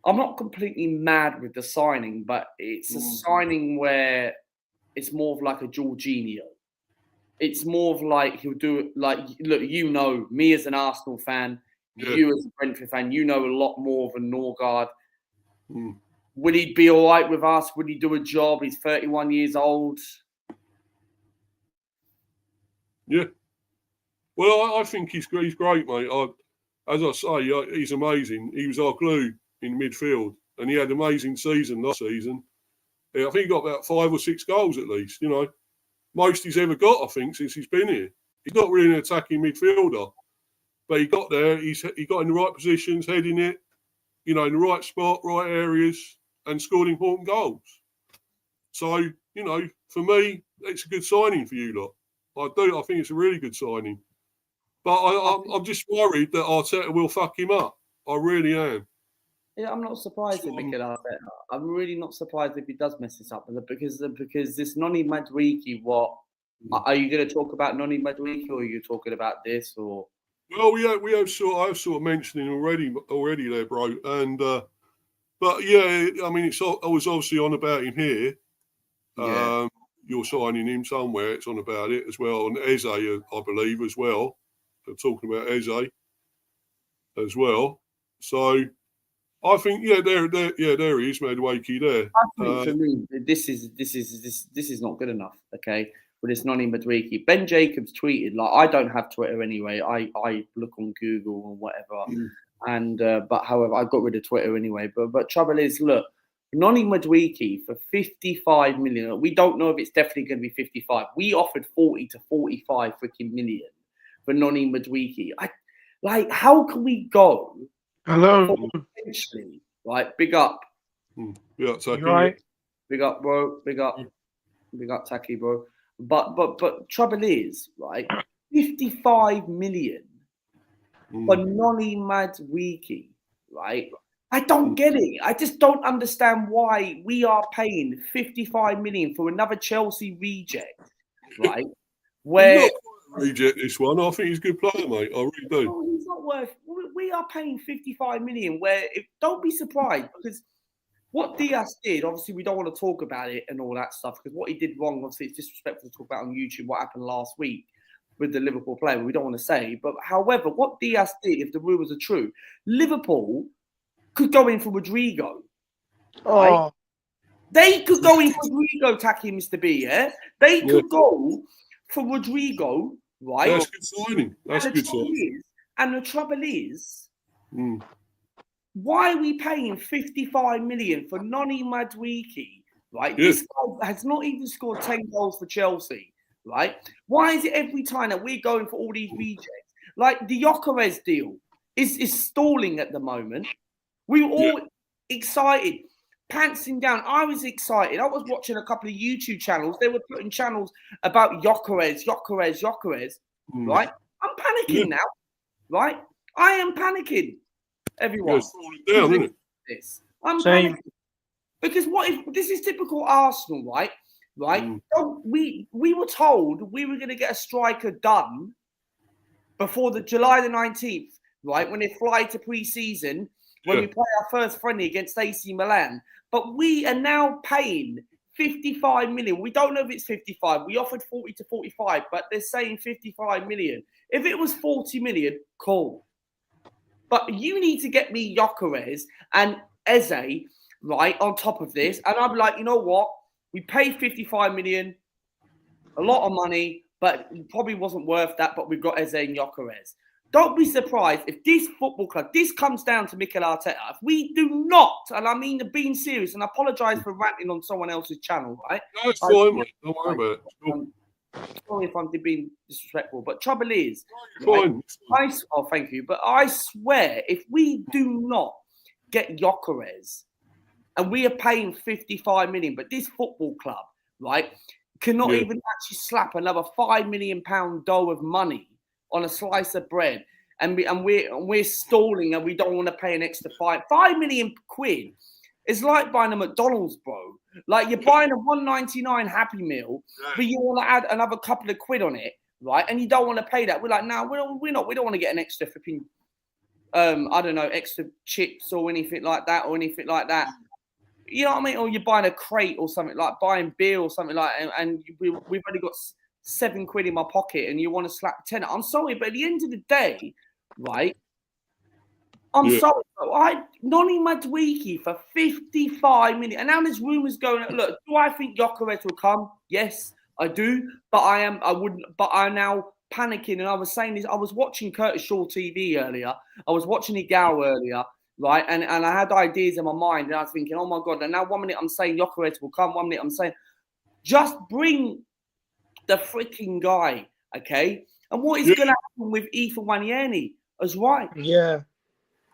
I'm not completely mad with the signing, but it's a signing where it's more of like a Jorginho. It's more of like he'll do it like, look, you know, me as an Arsenal fan, you as a Brentford fan, you know a lot more than Norgaard. Would he be all right with us? Would he do a job? He's 31 years old. Yeah. Well, I think he's great, mate. As I say, he's amazing. He was our glue in midfield, and he had an amazing season last season. Yeah, I think he got about 5 or 6 goals at least, you know. Most he's ever got, I think, since he's been here. He's not really an attacking midfielder, but he got there. He got in the right positions, heading it, you know, in the right spot, right areas, and scored important goals. So, you know, for me, it's a good signing for you lot. I think it's a really good signing. But I'm just worried that Arteta will fuck him up. I really am. Yeah, I'm not surprised if Mikel Arteta. I'm really not surprised if he does mess this up because this Noni Madueke, what are you going to talk about Noni Madueke, or are you talking about this? Or well, I've sort of mentioned him already there, bro. And but yeah, I mean, I was obviously on about him here. Yeah. You're signing him somewhere. It's on about it as well, and Eze, I believe, as well. They're talking about Eze as well. So I think, there he is, Madueke there. I think for me, this is not good enough. Okay, with this Noni Madueke, Ben Jacobs tweeted, like, I don't have Twitter anyway. I look on Google or whatever, and but however, I got rid of Twitter anyway. But trouble is, look, Noni Madueke for 55 million. We don't know if it's definitely going to be 55. We offered 40 to 45 freaking million for Noni Madueke. How can we go? Hello. Potentially, right? Big up. Yeah, Taki. Right. Big up, bro. Big up. Big up, Taki, bro. But trouble is, right? 55 million for Noni Madueke, right? I don't get it. I just don't understand why we are paying 55 million for another Chelsea reject, right? Where reject this one. I think he's a good player, mate. I really do. No, he's not worth. We are paying 55 million. Don't be surprised, because what Diaz did, obviously, we don't want to talk about it and all that stuff, because what he did wrong, obviously, it's disrespectful to talk about on YouTube what happened last week with the Liverpool player. We don't want to say. But however, what Diaz did, if the rumours are true, Liverpool could go in for Rodrigo. Right? Oh, they could go in for Rodrigo, Taki, Mr. B. Yeah, they could go for Rodrigo. Right? That's a good signing. That's a good signing. And the trouble is, why are we paying 55 million for Noni Madueke? Right? Yeah. This guy has not even scored 10 goals for Chelsea. Right? Why is it every time that we're going for all these rejects? Like the Gyökeres deal is stalling at the moment. We were all excited, pantsing down. I was excited. I was watching a couple of YouTube channels. They were putting channels about Gyökeres, right? I'm panicking now, right? I am panicking. Everyone. It's falling down, isn't it? I'm panicking. Because what if this is typical Arsenal, right? Right? So we were told we were going to get a striker done before the July the 19th, right? When they fly to pre-season, when we play our first friendly against AC Milan. But we are now paying 55 million. We don't know if it's 55. We offered 40 to 45, but they're saying 55 million. If it was 40 million, cool. But you need to get me Gyökeres and Eze, right, on top of this. And I'm like, you know what? We paid 55 million, a lot of money, but it probably wasn't worth that. But we've got Eze and Gyökeres. Don't be surprised if this football club, this comes down to Mikel Arteta. If we do not, and I mean being serious, and I apologise for ranting on someone else's channel, right? No, it's fine, mate. Don't worry about it. Sure. Sorry if I'm being disrespectful, but trouble is, Fine. oh, thank you. But I swear, if we do not get Gyökeres, and we are paying 55 million, but this football club, right, cannot even actually slap another £5 million dough of money on a slice of bread, and we're stalling, and we don't want to pay an extra £5 million. It's like buying a McDonald's, bro. Like you're buying a $1.99 Happy Meal, but you want to add another couple of quid on it, right? And you don't want to pay that. We're like, no, we don't want to get an extra flipping, I don't know, extra chips or anything like that, You know what I mean? Or you're buying a crate or something, like buying beer or something like that, and we've only got £7 in my pocket, and you want to slap 10. I'm sorry, but at the end of the day, right? I'm sorry, Noni Madueke for 55 million. And now there's rumours going. Look, do I think Gyökeres will come? Yes, I do. But I'm now panicking. And I was saying this. I was watching Curtis Shaw TV earlier. I was watching Igao earlier, right? And I had ideas in my mind, and I was thinking, oh my god. And now 1 minute I'm saying Gyökeres will come. 1 minute I'm saying, just bring the freaking guy, okay? And what is going to happen with Ethan Wanyeni as well? Yeah.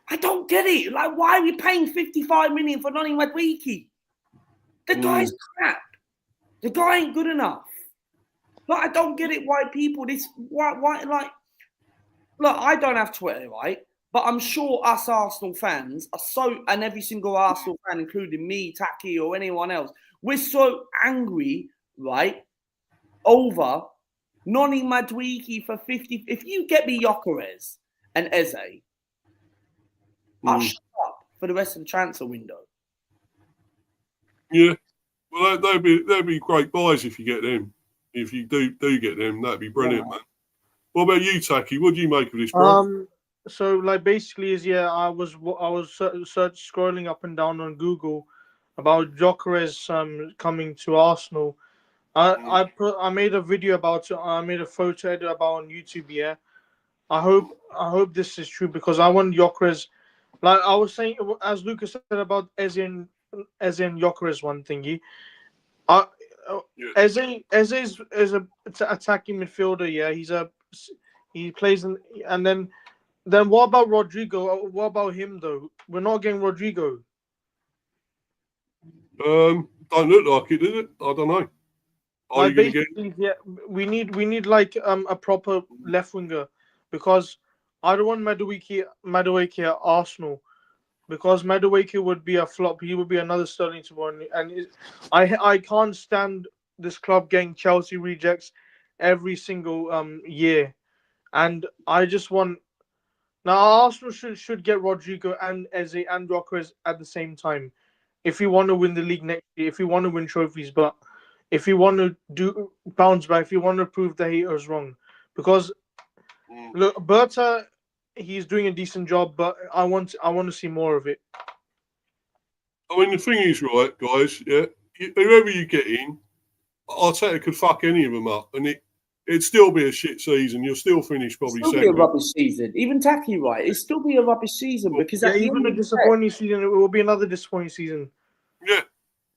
I don't get it. Like, why are we paying 55 million for Noni Madueke? The guy's crap. The guy ain't good enough. Like, I don't get it. Why people why like? Look, I don't have Twitter, right? But I'm sure us Arsenal fans are so, and every single Arsenal fan, including me, Taki, or anyone else, we're so angry, right? Over Noni Madueke for 50. If you get me Gyökeres and Eze, I'll shut up for the rest of the transfer window. Yeah, well, they'd be great buys if you get them. If you do get them, that'd be brilliant, man. What about you, Taki? What do you make of this, bro? So like basically I was scrolling up and down on Google about Gyökeres coming to Arsenal. I made a video about it. I made a photo edit about on YouTube. Yeah, I hope this is true, because I want Gyökeres. Like I was saying, as Lucas said about Eze and Gyökeres, one thingy. Eze is a attacking midfielder. Yeah, he plays and then what about Rodrigo? What about him though? We're not getting Rodrigo. Don't look like it, does it? I don't know. Are you going to get? Yeah, we need like a proper left winger, because I don't want Madueke at Arsenal, because Madueke would be a flop. He would be another Sterling tomorrow, and I can't stand this club getting Chelsea rejects every single year, and I just want now Arsenal should get Rodrigo and Eze and Gyökeres at the same time, if we want to win the league next year, if we want to win trophies, but if we want to do bounce back, if we want to prove the haters wrong, because look, Berta, he's doing a decent job, but I want to see more of it. I mean, the thing is, right, guys, yeah, whoever you get in, Arteta could fuck any of them up, and it'd still be a shit season. You'll still finish probably second. It'll be a rubbish season. Even Taki, right? It'll still be a rubbish season, because even a disappointing season, it will be another disappointing season. Yeah.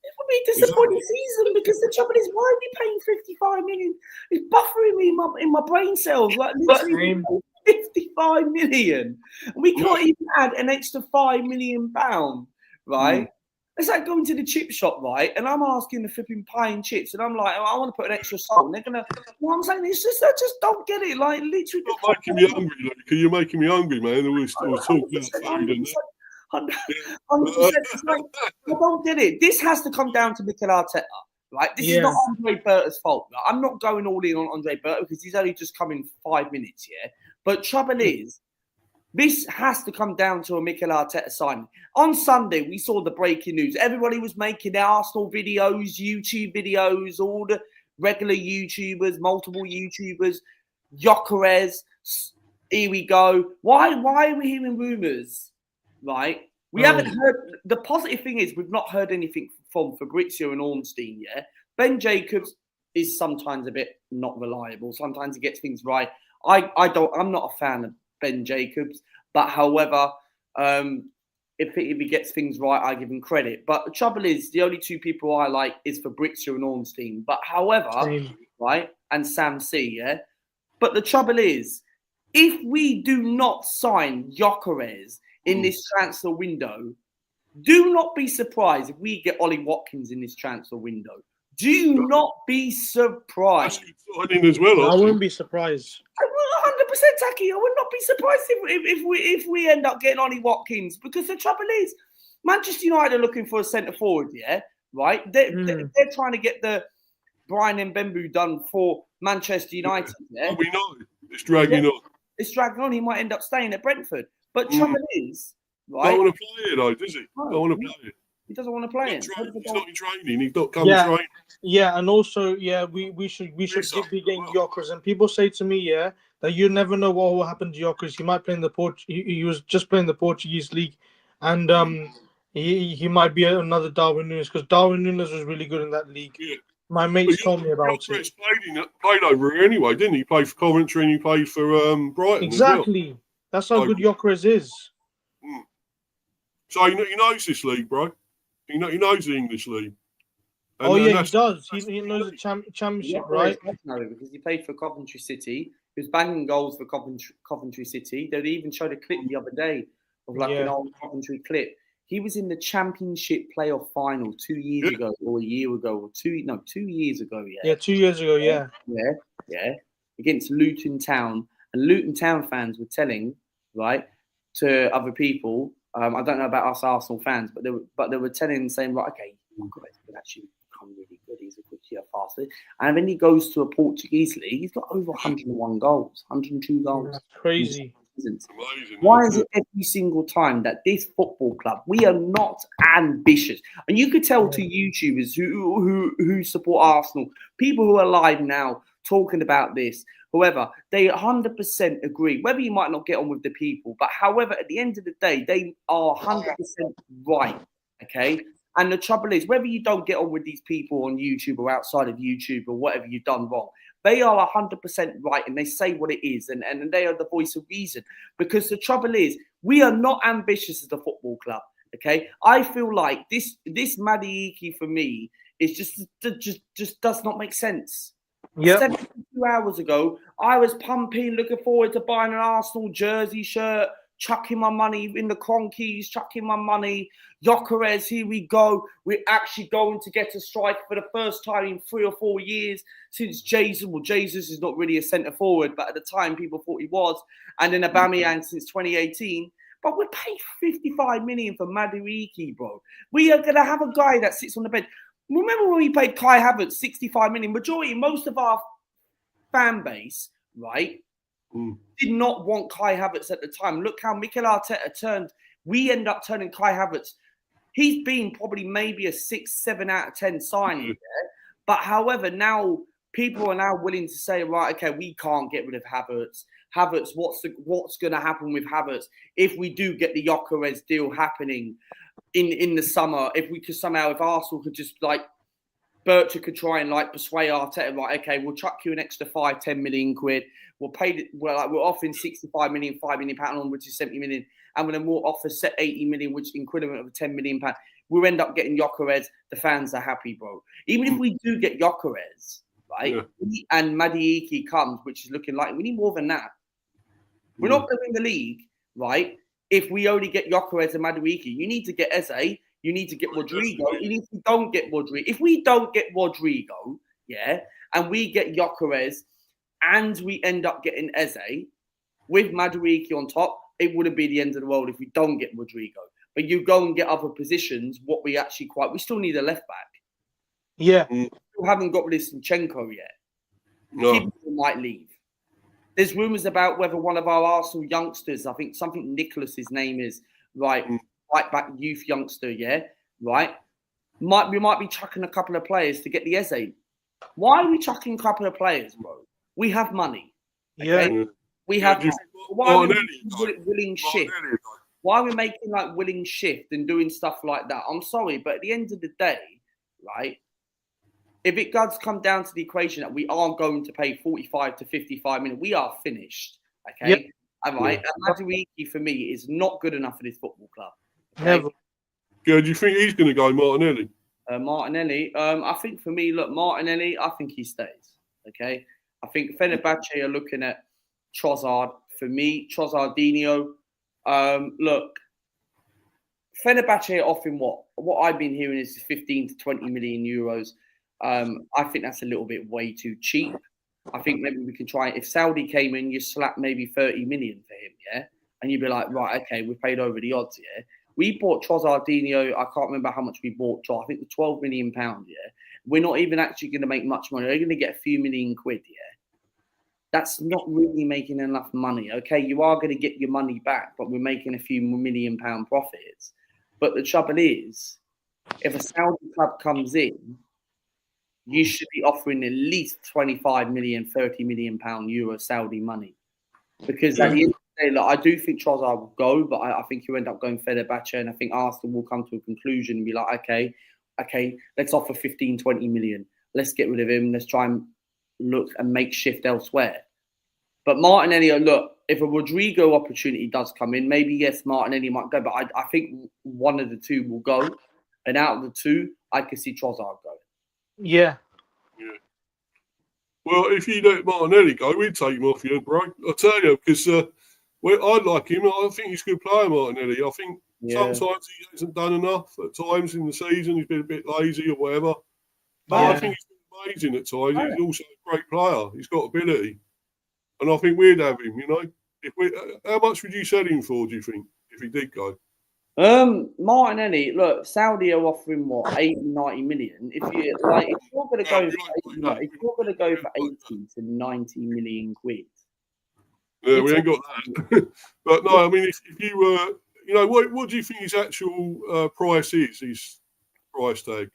It will be a disappointing season, because the trouble is, why are we paying 55 million? It's buffering me in my brain cells. Like, literally 55 million. And we can't even add an extra £5 million, right? It's like going to the chip shop, right? And I'm asking the flipping pie and chips, and I'm like, I want to put an extra salt. And they're gonna, I'm saying, it's just, I just don't get it. Like, literally, you're making me hungry, Luke. You're making me hungry, man. We're talking about food and that. 100%. It's like, I don't get it. This has to come down to Mikel Arteta, right? This is not Andre Berta's fault. Like, I'm not going all in on Andre Berta because he's only just come in 5 minutes, yeah? But trouble is, this has to come down to a Mikel Arteta signing. On Sunday, we saw the breaking news. Everybody was making their Arsenal videos, YouTube videos, all the regular YouTubers, multiple YouTubers, Gyökeres. Here we go. Why are we hearing rumours? Right? We haven't heard. The positive thing is we've not heard anything from Fabrizio and Ornstein yet. Ben Jacobs is sometimes a bit not reliable. Sometimes he gets things right. I'm not a fan of Ben Jacobs, but however, if he gets things right, I give him credit. But the trouble is, the only two people I like is Fabrizio and Ornstein. But however, right, and Sam C, yeah. But the trouble is, if we do not sign Gyökeres in this transfer window, do not be surprised if we get Ollie Watkins in this transfer window. Do not be surprised. Signing as well. I wouldn't be surprised. 100%, Taki. I would not be surprised if we end up getting Ollie Watkins, because the trouble is, Manchester United are looking for a centre forward, yeah, right? They're trying to get the Brian Mbeumo done for Manchester United. Yeah, we know it's dragging on. It's dragging on. He might end up staying at Brentford. But trouble is, right? Don't want to play it though, does he? No, don't want to play it. He doesn't want to play it. He's not in training. He's not coming training. Yeah, and also, we should be getting Gyökeres. And people say to me, that you never know what will happen to Gyökeres. He might play in the he was just playing the Portuguese league, and he might be another Darwin Núñez, because Darwin Núñez was really good in that league. Yeah. My mates told me about it. Played over here anyway, didn't he? He played for Coventry and he played for Brighton. Exactly. As well. That's how good Gyökeres is. So he knows this league, bro. He knows the English league. And, he does. He knows the championship, right? Because he played for Coventry City. He was banging goals for Coventry City. They even showed a clip the other day of an old Coventry clip. He was in the Championship playoff final 2 years ago, or a year ago, or 2 years ago. Yeah. 2 years ago. Yeah. Yeah. Against Luton Town, and Luton Town fans were telling, right, to other people. I don't know about us Arsenal fans, but they were telling, saying, right, okay, Gyökeres could actually become really good. He's a good faster. And then he goes to a Portuguese league. He's got over 101 goals, 102 goals. That's crazy. Amazing, why is it every single time that this football club, we are not ambitious? And you could tell to YouTubers who support Arsenal, people who are live now talking about this, whoever, they 100% agree. Whether you might not get on with the people, but however, at the end of the day, they are 100% right. Okay. And the trouble is, whether you don't get on with these people on YouTube or outside of YouTube or whatever you've done wrong, they are 100% right, and they say what it is, and they are the voice of reason. Because the trouble is, we are not ambitious as a football club. Okay, I feel like this Madiiki for me is just does not make sense. Yeah. 72 hours ago, I was pumping, looking forward to buying an Arsenal jersey shirt, chucking my money in the Cronkies, chucking my money. Gyökeres, here we go. We're actually going to get a striker for the first time in 3 or 4 years since Jesus. Well, Jesus is not really a centre forward, but at the time people thought he was. And then Aubameyang since 2018. But we're paying 55 million for Madueke, bro. We are going to have a guy that sits on the bench. Remember when we paid Kai Havertz 65 million? Most of our fan base, right, did not want Kai Havertz at the time. Look how Mikel Arteta turned. We end up turning Kai Havertz. He's been probably maybe a 6, 7 out of 10 signing there. But however, now people are now willing to say, right, okay, we can't get rid of Havertz. Havertz, what's going to happen with Havertz if we do get the Gyökeres deal happening in the summer? If we could somehow, if Arsenal could just Bertra could try and persuade Arteta, right, okay, we'll chuck you an extra 5-10 million quid. We'll pay we're offering 65 million, £5 million on, which is 70 million, and then we'll offer 80 million, which is equivalent of £10 million. We'll end up getting Gyökeres. The fans are happy, bro. Even if we do get Gyökeres, right, and Madiiki comes, which is looking like we need more than that. We're not going to win the league, right? If we only get Gyökeres and Madueke, you need to get Eze, you need to get Rodrigo. Even if we don't get Rodrigo, if we don't get Rodrigo, and we get Gyökeres, and we end up getting Eze with Madueke on top, it wouldn't be the end of the world if we don't get Rodrigo. but you go and get other positions. We still need a left back. Yeah. We haven't got rid of Zinchenko yet. No. People might leave. There's rumours about whether one of our Arsenal youngsters, I think something Nicholas's name is, right back youth youngster, yeah, right. We might be chucking a couple of players to get the Eze. Why are we chucking a couple of players, bro? We have money. Okay? Yeah. We have money. Why are we making willing shift? Why are we making like willing shift and doing stuff like that? I'm sorry, but at the end of the day, right, if it does come down to the equation that we are going to pay 45 to 55 million, we are finished. Okay? Yep. All right. And Madueke, for me, is not good enough for this football club. Okay? Never. Yeah, do you think he's going to go, Martinelli? Martinelli, I think for me, look, Martinelli, I think he stays. Okay? I think Fenerbahce are looking at Trossard. For me, Trossardinho. Look, Fenerbahce are offering what I've been hearing is 15 to 20 million euros. I think that's a little bit way too cheap. I think maybe we can try, if Saudi came in, you slap maybe 30 million for him, yeah? And you'd be like, right, okay, we've paid over the odds, yeah? We bought Trossardinho, I can't remember how much we bought, I think the £12 million, yeah? We're not even actually going to make much money. We're going to get a few million quid, yeah? That's not really making enough money, okay? You are going to get your money back, but we're making a few £1 million profits. But the trouble is, if a Saudi club comes in, you should be offering at least 25 million, 30 million euro Saudi money. Because at the end of the day, look, I do think Trossard will go, but I think he'll end up going Fenerbahce, and I think Arsenal will come to a conclusion and be like, okay, let's offer 15, 20 million. Let's get rid of him. Let's try and look and make shift elsewhere. But Martinelli, look, if a Rodrigo opportunity does come in, maybe, yes, Martinelli might go, but I think one of the two will go. And out of the two, I could see Trossard go. Yeah. Well, if you let Martinelli go, we'd take him off you, bro. I'll tell you, because I like him. I think he's a good player, Martinelli. I think sometimes he hasn't done enough at times in the season. He's been a bit lazy or whatever. But I think he's been amazing at times. He's also a great player. He's got ability. And I think we'd have him, you know. How much would you sell him for, do you think, if he did go? Martinelli, look, Saudi are offering what, 80, 90 million. If you're going to go for 80 to 90 million quid. Yeah, we ain't got that. But no, I mean, if you were, what do you think his actual price is? His price tag.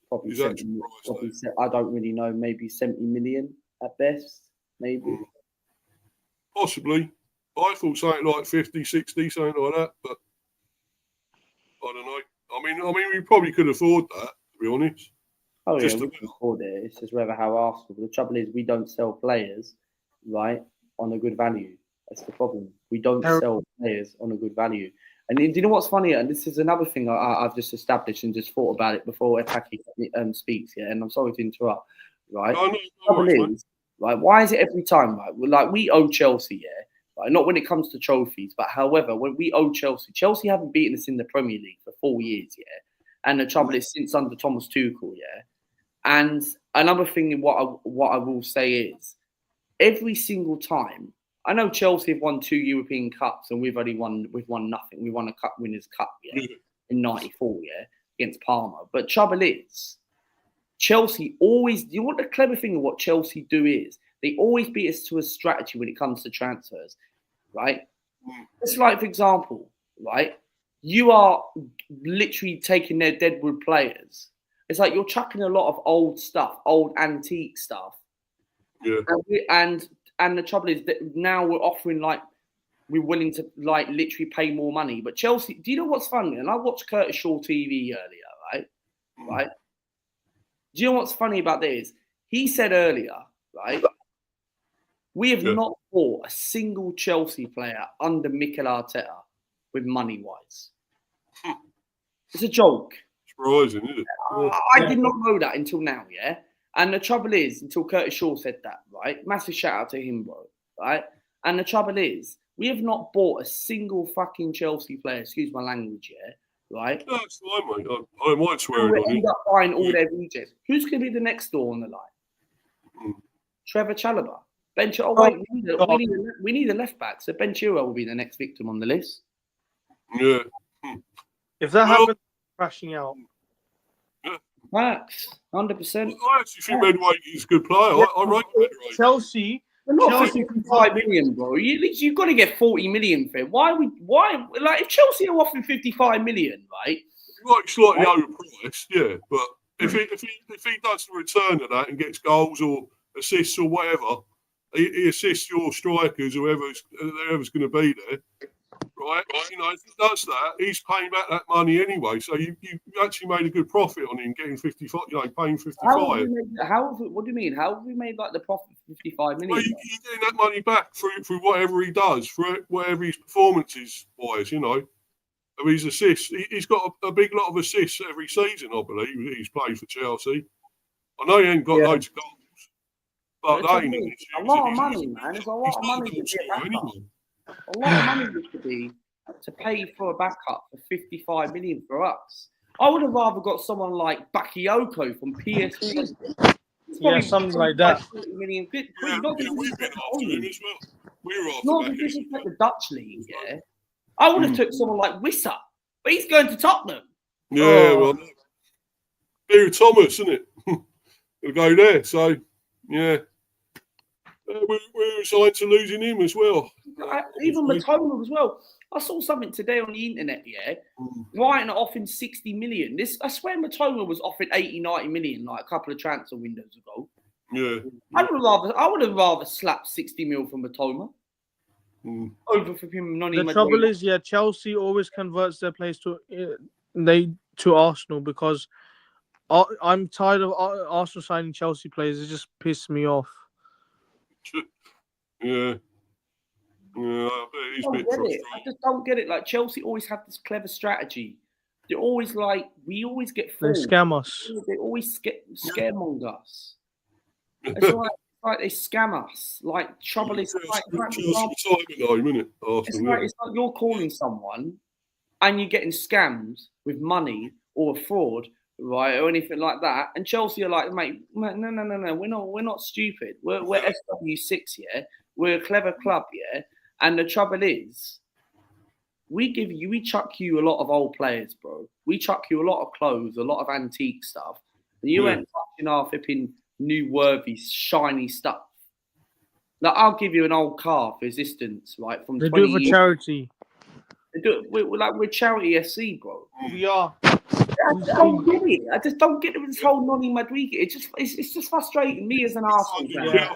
Probably I don't really know. Maybe 70 million at best. Maybe. Possibly. I thought something like 50, 60, something like that. But I don't know. I mean, we probably could afford that, to be honest. Oh, yeah, we can afford it. It's just whether how Arsenal. The trouble is, we don't sell players, right, on a good value. That's the problem. We don't sell players on a good value. And do you know what's funny? And this is another thing I've just established and just thought about it before Ataki speaks. Yeah, and I'm sorry to interrupt. Right? The trouble is, right? Why is it every time? Right? Like we owe Chelsea, yeah. Right? Not when it comes to trophies, but however, when we owe Chelsea haven't beaten us in the Premier League for 4 years, yeah. And the trouble is, since under Thomas Tuchel, yeah. And another thing, what I will say is, every single time, I know Chelsea have won 2 European Cups, and we've won nothing. We won a Cup Winners' Cup, yeah, in '94, yeah, against Parma. But trouble is, Chelsea always. You know what the clever thing of what Chelsea do is? They always beat us to a strategy when it comes to transfers, right? It's like, for example, right? You are literally taking their deadwood players. It's like you're chucking a lot of old stuff, old antique stuff. Yeah. And the trouble is that now we're offering, like, we're willing to, like, literally pay more money. But Chelsea, do you know what's funny? And I watched Curtis Shaw TV earlier, right? Right? Do you know what's funny about this? He said earlier, right? We have not bought a single Chelsea player under Mikel Arteta with money-wise. It's a joke. Surprising, isn't it? I did not know that until now, yeah? And the trouble is, until Curtis Shaw said that, right? Massive shout out to him, bro, right? And the trouble is, we have not bought a single fucking Chelsea player, excuse my language, yeah? Right? No, it's fine, mate. I might swear we on it. end up buying all their rejects. Who's going to be the next door on the line? Trevor Chalobah. Ben Chilwell. Oh, wait, we need a left back. So Ben Chilwell will be the next victim on the list. Yeah. If that happens, crashing out. Max, 100%. I actually think Madueke is a good player. I rate Madueke. Chelsea. We're not Chelsea for 55 million, bro. You've got to get 40 million for him. Why? Like, if Chelsea are offering 55 million, right? Like slightly overpriced, yeah. But if he does the return of that and gets goals or assists or whatever, he assists your strikers, whoever's going to be there, right? You know, if he does that, he's paying back that money anyway. So you actually made a good profit on him getting 55. You know, paying 55. What do you mean? How have we made like the profit of 55 million? Well, you're getting that money back through whatever he does, for whatever his performances wise, you know. Of his assists, he's got a big lot of assists every season, I believe. He's played for Chelsea. I know he ain't got loads of goals, but that ain't a lot of money, man. It's a lot of money to be a backup. A lot of money used to be to pay for a backup for 55 million for us. I would have rather got someone like Bakayoko from PSV. Yeah, something like that. 40 million quid. Yeah, we've been after him as well. We were after Not to disrespect the Dutch league, yeah. I would have took someone like Wissa, but he's going to Tottenham. Yeah, well, Barry Thomas, isn't it? We'll go there. So, yeah. We're resigned to losing him as well. Even Mbeumo as well. I saw something today on the internet, yeah. Brighton are offering 60 million. I swear Mbeumo was offering 80, 90 million like a couple of transfer windows ago. Yeah. I would have rather slapped 60 mil from Mbeumo. Over for him. The trouble is, yeah, Chelsea always converts their players to Arsenal because I'm tired of Arsenal signing Chelsea players. It just pisses me off. Yeah. Yeah, I just don't get it. Like Chelsea always have this clever strategy. They're always like, we always get fooled. They scam us. They always scaremonger us. It's like they scam us. Like trouble is it's like you're calling someone and you're getting scammed with money or fraud, right, or anything like that. And Chelsea are like, mate, no, we're not stupid. We're SW6, yeah. We're a clever club, yeah. And the trouble is, we chuck you a lot of old players, bro. We chuck you a lot of clothes, a lot of antique stuff. And you ain't touching our flipping new worthy, shiny stuff. Like, I'll give you an old car for assistance, right? From they 20 do it for years. Charity. They do it. We're Charity SC, bro. We are. I just don't get it. I just don't get this whole Noni Madrid. It's just frustrating me as an Arsenal fan.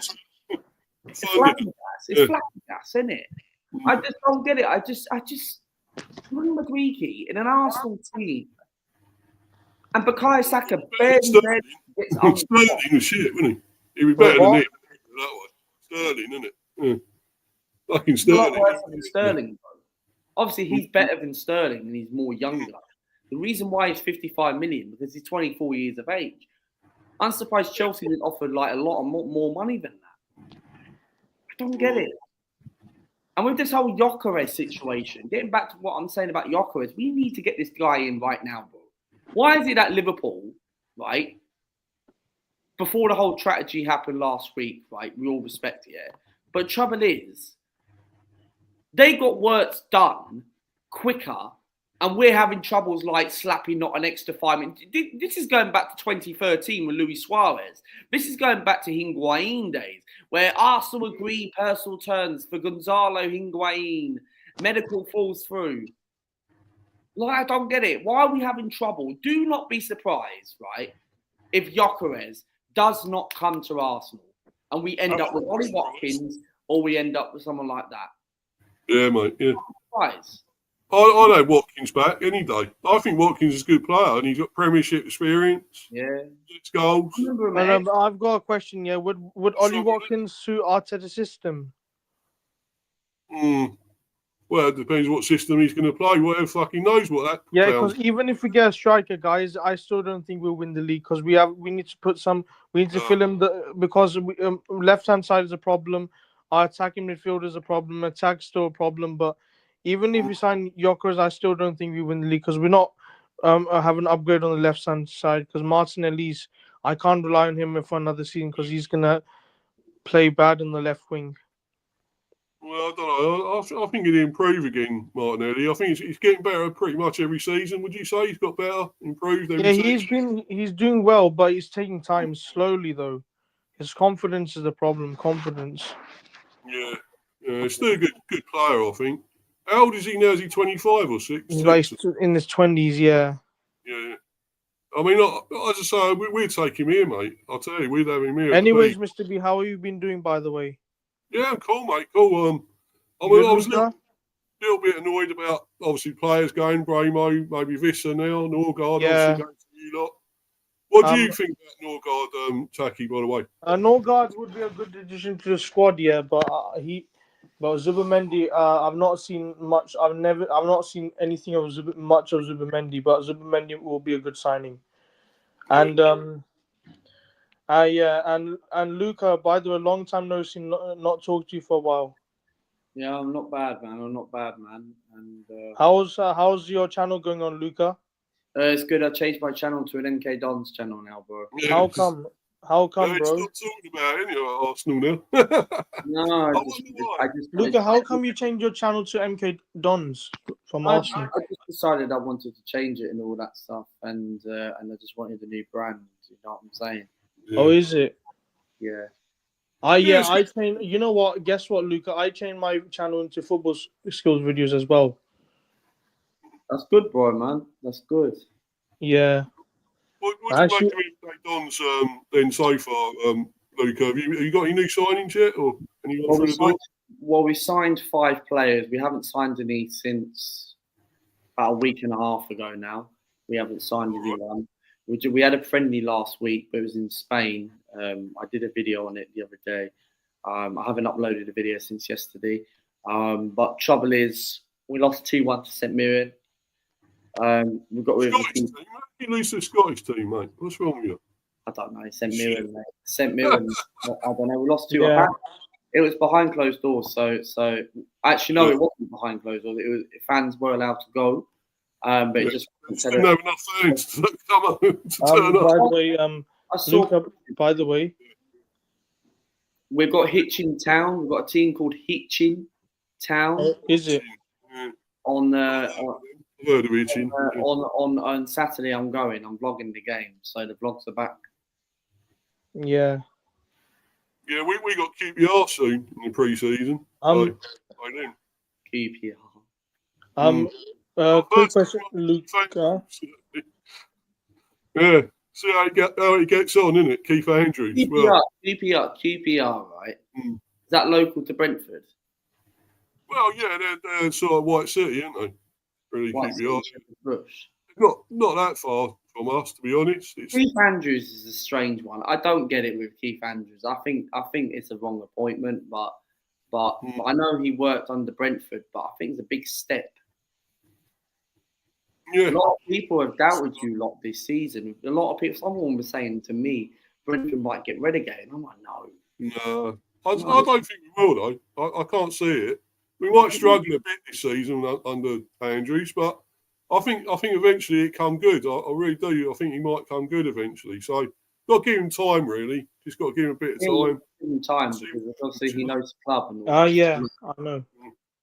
It's flabbergasted, isn't it? I just don't get it. I just Noni Madrid in an Arsenal team. And Bukayo Saka barely gets on. Sterling was shit, wasn't he? He'd be better than him. That way. Sterling, isn't it? Yeah. Fucking Sterling. A lot worse than Sterling, bro. Obviously, he's better than Sterling and he's more younger. The reason why he's 55 million because he's 24 years of age. I'm surprised Chelsea didn't offer like a lot of more money than that. I don't get it. And with this whole Gyökeres situation, getting back to what I'm saying about Gyökeres, we need to get this guy in right now, bro. Why is it that Liverpool, right, before the whole tragedy happened last week, right, we all respect it, but trouble is, they got works done quicker, and we're having troubles like slapping not an extra 5 minutes. This is going back to 2013 with Luis Suarez. This is going back to Higuain days, where Arsenal agreed personal terms for Gonzalo Higuain. Medical falls through. Like, I don't get it. Why are we having trouble? Do not be surprised, right, if Gyökeres does not come to Arsenal and we end up with Ollie Watkins or we end up with someone like that. Yeah, mate, yeah. Surprise. I'd have Watkins back any day. I think Watkins is a good player and he's got Premiership experience. Yeah. Six goals. I've got a question, yeah. Would Ollie Watkins suit Arteta's system? Well, it depends what system he's going to play. Whatever fucking knows what that. Yeah, because even if we get a striker, guys, I still don't think we'll win the league because we need to fill in because left hand side is a problem. Our attacking midfield is a problem. Attack's still a problem. But even if we sign Gyökeres, I still don't think we win the league because we're not have an upgrade on the left hand side. Because Martin Elise, I can't rely on him for another season because he's gonna play bad in the left wing. Well, I don't know. I think he'll improve again, Martinelli. I think he's getting better pretty much every season. Would you say he's got better, improved every season? he's doing well, but he's taking time slowly though. His confidence is the problem. Confidence. Yeah, still a good player, I think. How old is he now? Is he 25 or 6? He's like in his 20s. Yeah. Yeah. I mean, as I say, we'd take him here, mate. I'll tell you, we'd have him here. Anyways, Mr. B, how have you been doing, by the way? Yeah, cool, mate. Cool. I was a little bit annoyed about, obviously, players going, Mbeumo, maybe Wissa now, Norgaard, obviously going to you lot. What do you think about Norgaard, Taki, by the way? Norgaard would be a good addition to the squad, yeah, but Zubimendi, I've not seen much. I've not seen anything of much of Zubimendi, but Zubimendi will be a good signing. And and Luca, by the way, long time no see, not talk to you for a while. Yeah, I'm not bad, man. And how's your channel going on, Luca? It's good. I changed my channel to an MK Dons channel now, bro. Yeah. How come, bro? It's not talking about any Arsenal now. No, I just Luca, how come you changed your channel to MK Dons from Arsenal? I just decided I wanted to change it and all that stuff, and I just wanted a new brand. You know what I'm saying? Yeah. Oh, is it? Yeah. I changed. You know what? Guess what, Luca? I changed my channel into football skills videos as well. That's good, bro, man. That's good. Yeah. What do you make of MK Dons then so far, Luca? Have you got any new signings yet, or anyone through the door? Well, we signed 5 players. We haven't signed any since about a week and a half ago now. We haven't signed anyone. We had a friendly last week, but it was in Spain. I did a video on it the other day. I haven't uploaded a video since yesterday. But trouble is, we lost 2-1 to St Mirren. We've got rid of Scottish team, mate. You lose to the Scottish team, mate. What's wrong with you? I don't know. St Mirren, mate. St Mirren. I don't know. We lost 2. Yeah. It was behind closed doors. So actually, no, it wasn't behind closed doors. It was fans were allowed to go, but it just didn't have enough fans to come up to turn up. By the way, Luca, by the way, we've got Hitchin Town. We've got a team called Hitchin Town. Is it? Yeah. On Saturday, I'm vlogging the game, so the vlogs are back. Yeah. Yeah, we got QPR soon in the pre-season. QPR. Quick question, Luca. Yeah, see how it gets on, isn't it? Keith Andrews. QPR, right? Is that local to Brentford? Well, yeah, they're sort of White City, aren't they? Really, QPR. Not that far from us, to be honest. Keith Andrews is a strange one. I don't get it with Keith Andrews. I think it's a wrong appointment, but I know he worked under Brentford, but I think it's a big step. Yeah. A lot of people have doubted you lot this season. A lot of people, someone was saying to me, Brentford might get relegated. I'm like, no. No. I don't think we will, though. I can't see it. We might struggle a bit this season under Andrews, but I think eventually it come good. I really do. I think he might come good eventually. So got to give him time, really. Just got to give him a bit of time. Give him time because obviously he knows the club. Yeah, I know.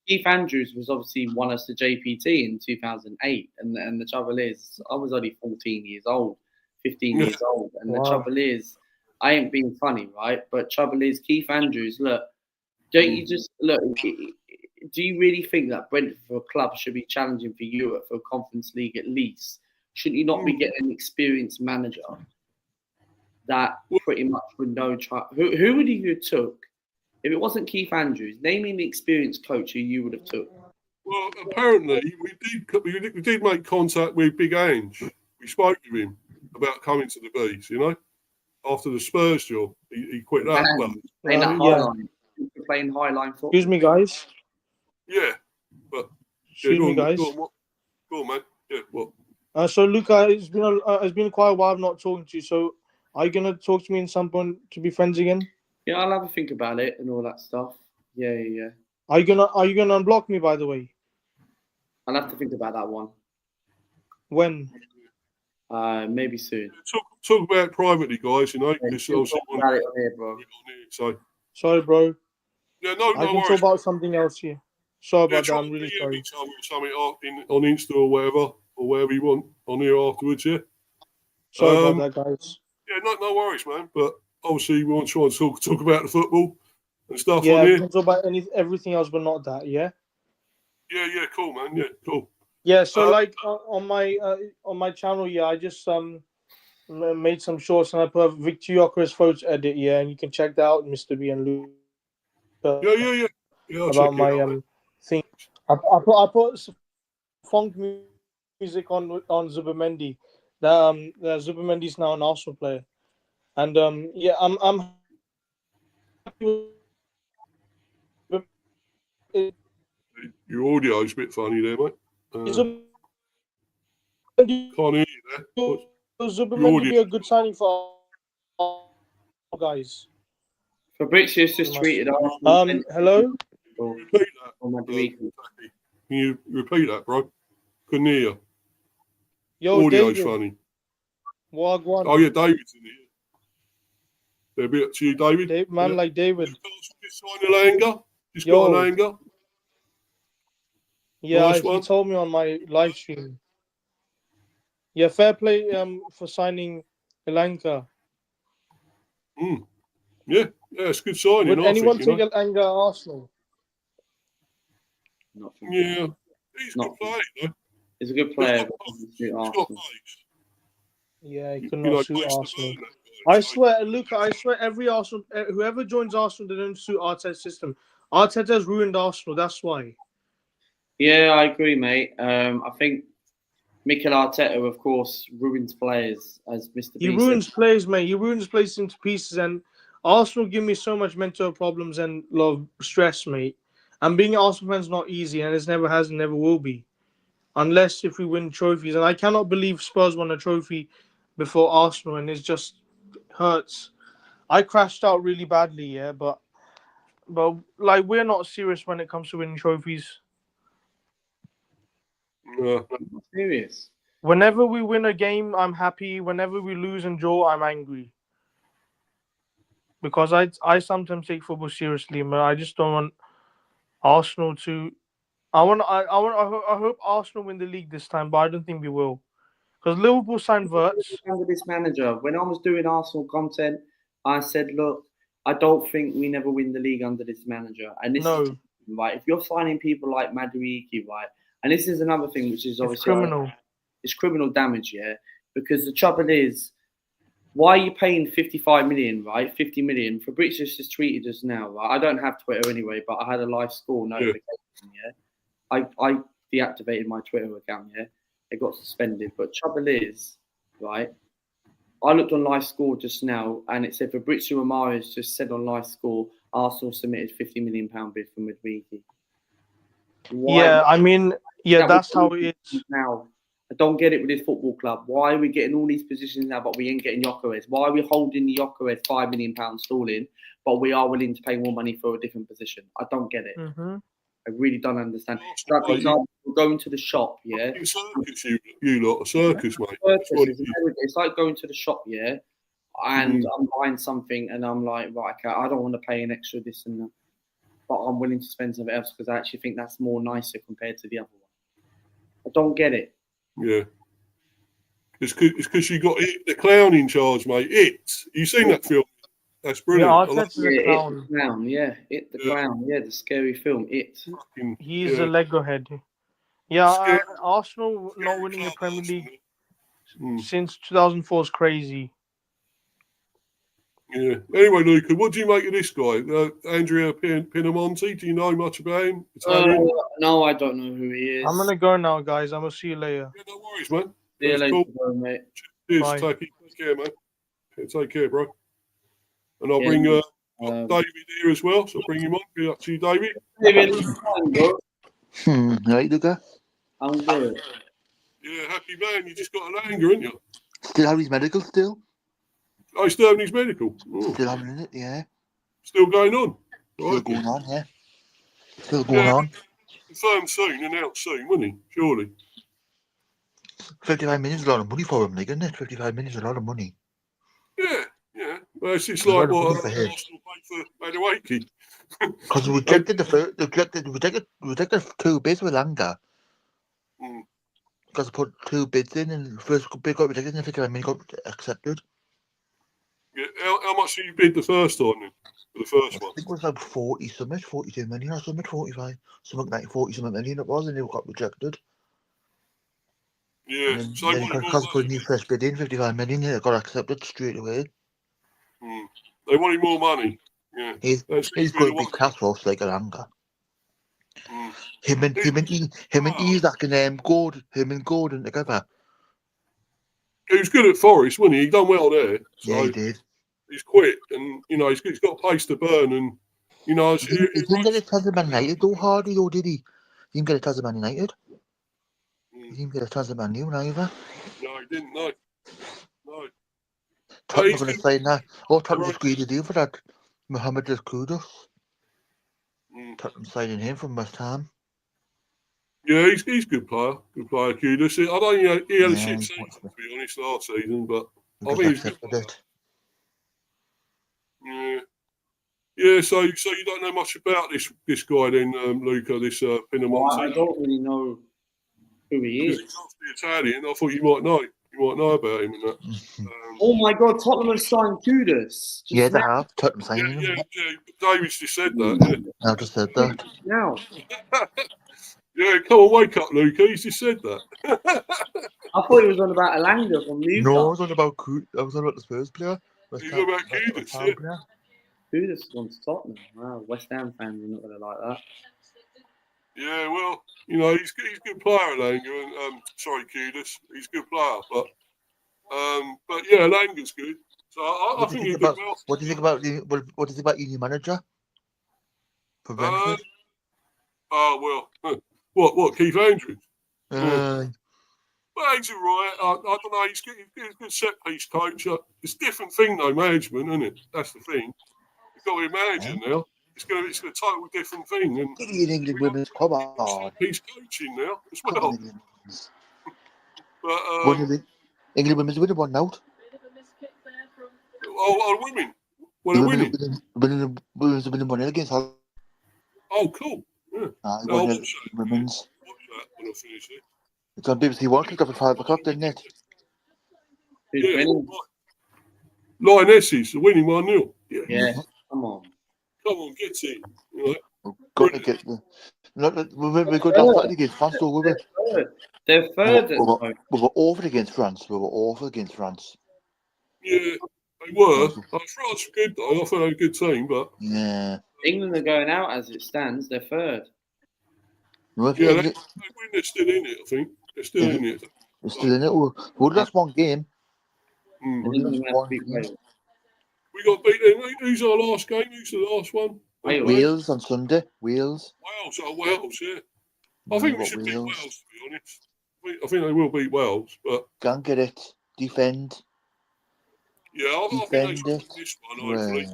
Keith Andrews was obviously won us the JPT in 2008, and the trouble is, I was only 14 years old, 15 years old, and the trouble is, I ain't being funny, right? But trouble is, Keith Andrews, look, don't you just look? Do you really think that Brentford club should be challenging for Europe for a Conference League at least? Shouldn't you not be getting an experienced manager that pretty much would know? Who would you have took if it wasn't Keith Andrews? Name me an experienced coach who you would have took. Well, apparently we did make contact with Big Ange. We spoke with him about coming to the Bees. You know, after the Spurs job, he quit that. Playing highline football. Excuse me, guys. Yeah, but excuse me, guys. Go on, man. Yeah, what? So Luca, it's been quite a while I've not talking to you. So are you gonna talk to me in some point to be friends again? Yeah, I'll have a think about it and all that stuff. Yeah. Are you gonna unblock me, by the way? I'll have to think about that one. When? Maybe soon. Talk about it privately, guys. You know, talk about it on here, bro. So sorry, bro. Yeah, no I can worries. talk about something else here. Sorry about that. try I'm really to sorry. tell me something on Insta or wherever you want on here afterwards, yeah? Sorry about that, guys. Yeah, no worries, man. But obviously, we want to try and talk about the football and stuff Yeah, on we here. can talk about everything else, but not that. Yeah. Yeah, cool, man. Yeah, cool. Yeah. So on my channel, yeah, I just made some shorts and I put Victor Yokeres photo edit. Yeah, and you can check that out, Mr. B and Luke. Yeah. I'll About check my it out, thing. I put funk music on Zubimendi. That Zubimendi's now an Arsenal player, and yeah, I'm happy with it. Your audio's a bit funny there, mate. Zubimendi Can't hear you there. Zubimendi be a good signing for guys. Fabricius just tweeted Arsenal. Hello. Repeat that. Can you repeat that, bro? Couldn't hear you. Yo, Audio's David. funny. Wagwan. Oh yeah, David's in here. They're a bit to you, David. Man like David. Just signed Elanga. Just Yo. got an Elanga. Yeah, Nice he one. told me on my live stream. Yeah, fair play for signing Elanga. Yeah, it's a good signing. Would anyone take it? Elanga at Arsenal? Yeah, he's a good player, though. He's a good player. He's got pace. Yeah, he could You know, not suit pace to Arsenal. burn that guy, I so- swear, Luca, I swear every Arsenal, whoever joins Arsenal, they don't suit Arteta's system. Arteta's ruined Arsenal, that's why. Yeah, I agree, mate. I think Mikel Arteta, of course, ruins players, as Mr. He B ruins said. players, mate. He ruins players into pieces, and Arsenal give me so much mental problems and a lot of stress, mate. And being an Arsenal fan is not easy, and it never has and never will be. Unless if we win trophies. And I cannot believe Spurs won a trophy before Arsenal, and it just hurts. I crashed out really badly, yeah, but like we're not serious when it comes to winning trophies. No. I'm serious. Whenever we win a game, I'm happy. Whenever we lose and draw, I'm angry. Because I sometimes take football seriously, but I just don't want Arsenal to. I hope Arsenal win the league this time, but I don't think we will. Because Liverpool signed Wirtz. Under this manager, when I was doing Arsenal content, I said, look, I don't think we never win the league under this manager. And this is right. If you're signing people like Madueke, right, and this is another thing which is obviously criminal. It's criminal damage, yeah. Because the trouble is, why are you paying 55 million, right? 50 million. Fabricius just tweeted us now, right? I don't have Twitter anyway, but I had a live score notification, yeah. I deactivated my Twitter account, yeah. It got suspended. But trouble is, right? I looked on live score just now, and it said Fabrizio Romero just said on live score, Arsenal submitted £50 million bid for Madueke. Yeah, I mean, yeah, that's how it is. Now, I don't get it with this football club. Why are we getting all these positions now, but we ain't getting Yokeres? Why are we holding the Yokeres £5 million stalling, but we are willing to pay more money for a different position? I don't get it. Mm-hmm. I really don't understand. Like, for example, we're going to the shop, yeah. Circus, you lot, a circus, mate. It's like going to the shop, yeah, and I'm buying something, and I'm like, right, okay, I don't want to pay an extra this and that, but I'm willing to spend something else because I actually think that's more nicer compared to the other one. I don't get it. Yeah. It's because you got the clown in charge, mate. You seen that film? That's brilliant. Yeah, Arteta's a clown. The clown, yeah. Clown, yeah, the scary film, He's a Lego head. Yeah, Arsenal not winning a Premier League since 2004 is crazy. Yeah. Anyway, Luca, what do you make of this guy? Andrea Pinamonti? Do you know much about him? No, I don't know who he is. I'm going to go now, guys. I'm going to see you later. Yeah, no worries, man. See you later, cool. mate. Cheers. Take care, man. Take care, bro. And I'll bring David here as well. So I'll bring him on. Be up to you, David. David, right, Luca? I'm good. Yeah, happy man. You just got an anger, haven't you? Still having his medical still? Oh, he's still having his medical? Oh. Still having it, yeah. Still going on? Still going on, yeah. Still going on. Confirmed soon, announced soon, wouldn't he? Surely. 55 million is a lot of money for him, isn't it? 55 million is a lot of money. Yeah. Well, it's just like what Arsenal paid for Madueke. Because we rejected rejected 2 bids with Langer. Mm. Because I put 2 bids in, and the first bid got rejected, and the 59 million got accepted. Yeah, how much did you bid the first time then? For the first I one? think it was like 40 something, 42 million or something, 45, something like 40 something million it was, and it got rejected. Yeah, And so they then wanted because I more put a money. new fresh bid in, 55 million, it got accepted straight away. They wanted more money. Yeah, He's that seems to be got the a big one. cash flow like a Langer. Mm. Him and Isaac and Gordon together. He was good at Forest, wasn't he? He done well there. So Yeah, he did. he's quit, and he's got a place to burn, and He didn't get a chance at Man United though, Hardy, though, did he? He didn't get a chance at Man United. He didn't get a chance at Man U either. No, he didn't. No. Tottenham He's were going good. to sign that. Oh, Tottenham Right. just agreed to deal for that. Mohamed Kudus. Tottenham signing him from West Ham. Yeah, he's a good player. Good player, Kudus. I don't think he had a shit he season, wants to be honest, last season, but I just think he's a good accepted player. it. Yeah. Yeah, so you don't know much about this guy then, Luca, this Pinamonti? Well, I don't really know who he Because is. he's off the Italian. I thought you might know. You might know about him and that. Oh my God, Tottenham has signed Kudus. Yeah, they now. have. Tottenham signing him. Yeah. David's just said that. I just said that. Now, Yeah, come on, wake up, Luca. He's just said that. I thought he was on about Alanga from No, I Newcastle. was on about the Spurs player. He's on about Kudus, yeah. Player. Kudus wants Tottenham. Wow, West Ham fans are not going to like that. Yeah, well, he's a good player, Alanga, and Kudus. He's a good player, but yeah, Alanga's good. So I think he'd do well. What do you think about your new manager for Brentford? What Keith Andrews? Uh, Well, he's all right. I don't know. He's a good set piece coach. It's a different thing though, management, isn't it? That's the thing. You've got to be a manager now. It's a total different thing. And Give me an England women's. Come on. he's coaching now as Come well. on, England women's. But England women's winning one now. women. Well, they're winning. Women's winning 1-0 against Hull. Oh, cool. Yeah. I'll I'll watch watch that. women's. Watch that when I finish it. It's on BBC One, kicked off at 5 o'clock, didn't it? Who's Yeah. winning? Lionesses are winning 1-0. Yeah, come on. Come on, get in. We've got to get the. We're good last night against France, though, we were. They're third. We were awful against France. Yeah, they were. France were good though. I thought they were a good team, but Yeah. England are going out as it stands. They're third. No, they're still in it. I think they're still in it. They're still in it. We lost one game. England have to beat Wales. We got beat them. Who's our last game? Who's the last one? Wales on Sunday. Wales. Wales, yeah. I think we should beat Wales, to be honest. I think they will beat Wales, but Can't get it. Defend. yeah, I think they should win this one, hopefully.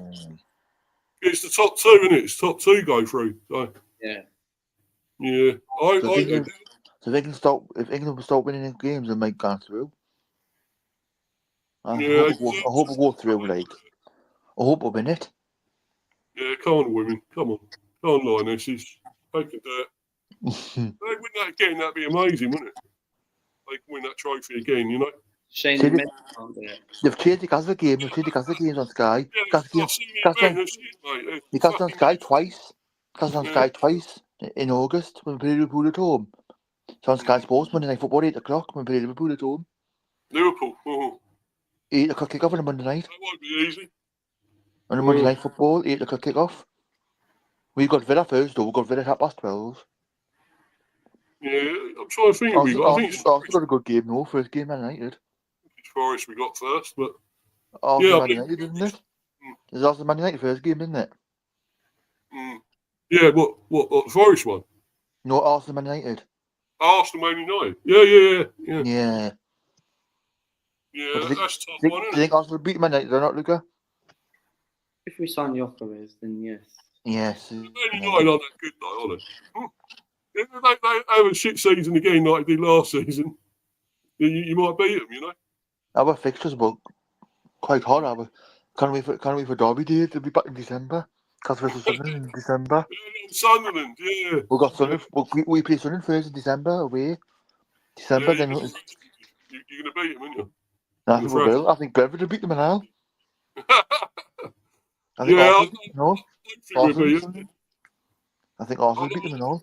It's the top two, isn't it? It's top two go through. So Yeah. yeah. So they can stop. If England will stop winning games, they might go through. I hope we'll go through. Like, I hope we'll win it. Yeah, come on, women. Come on, Lionesses. They can do it. They win that again, that'd be amazing, wouldn't it? They can win that trophy again, you know? Shane the men can't do it. They've changed the Gaza game. They've changed the Gaza games on Sky. Yeah, The Gaza on Sky twice. Gaza on Sky twice in August when we played Liverpool at home. It's on Sky Sports Monday Night Football 8 o'clock when we played Liverpool at home. Liverpool. 8 o'clock kick-off on a Monday night. That won't be easy. On a Monday Night Football, 8 o'clock kick-off. We got Villa first, though. We got Villa at 12:30. Yeah, I'm trying to think who we got. I think it's got a good game, though. First game, Man United. It's Forest we got first, but Man United, isn't it? It's also Man United first game, isn't it? Yeah, what the Forest one? No, Arsenal Man United. Arsenal Man United. Yeah. Yeah. Yeah, that's a tough Do one, you isn't it? think Arsenal beat Man United or not, Luca? If we sign Jokeres, then yes. Man Yes. United aren't that good though, are they? They have a shit season again like they did last season. You might beat them, you know? Our fixtures were quite hard. Can't wait for Derby Day to be back in December. Castle versus Sunderland in December. Sunderland, yeah. We got Sunderland. We play Sunderland first in December away. December, then. You're going to beat them, aren't you? I think we will. I think Brentford will beat them now. I think Yeah, Arsenal. I think Arsenal beat them all.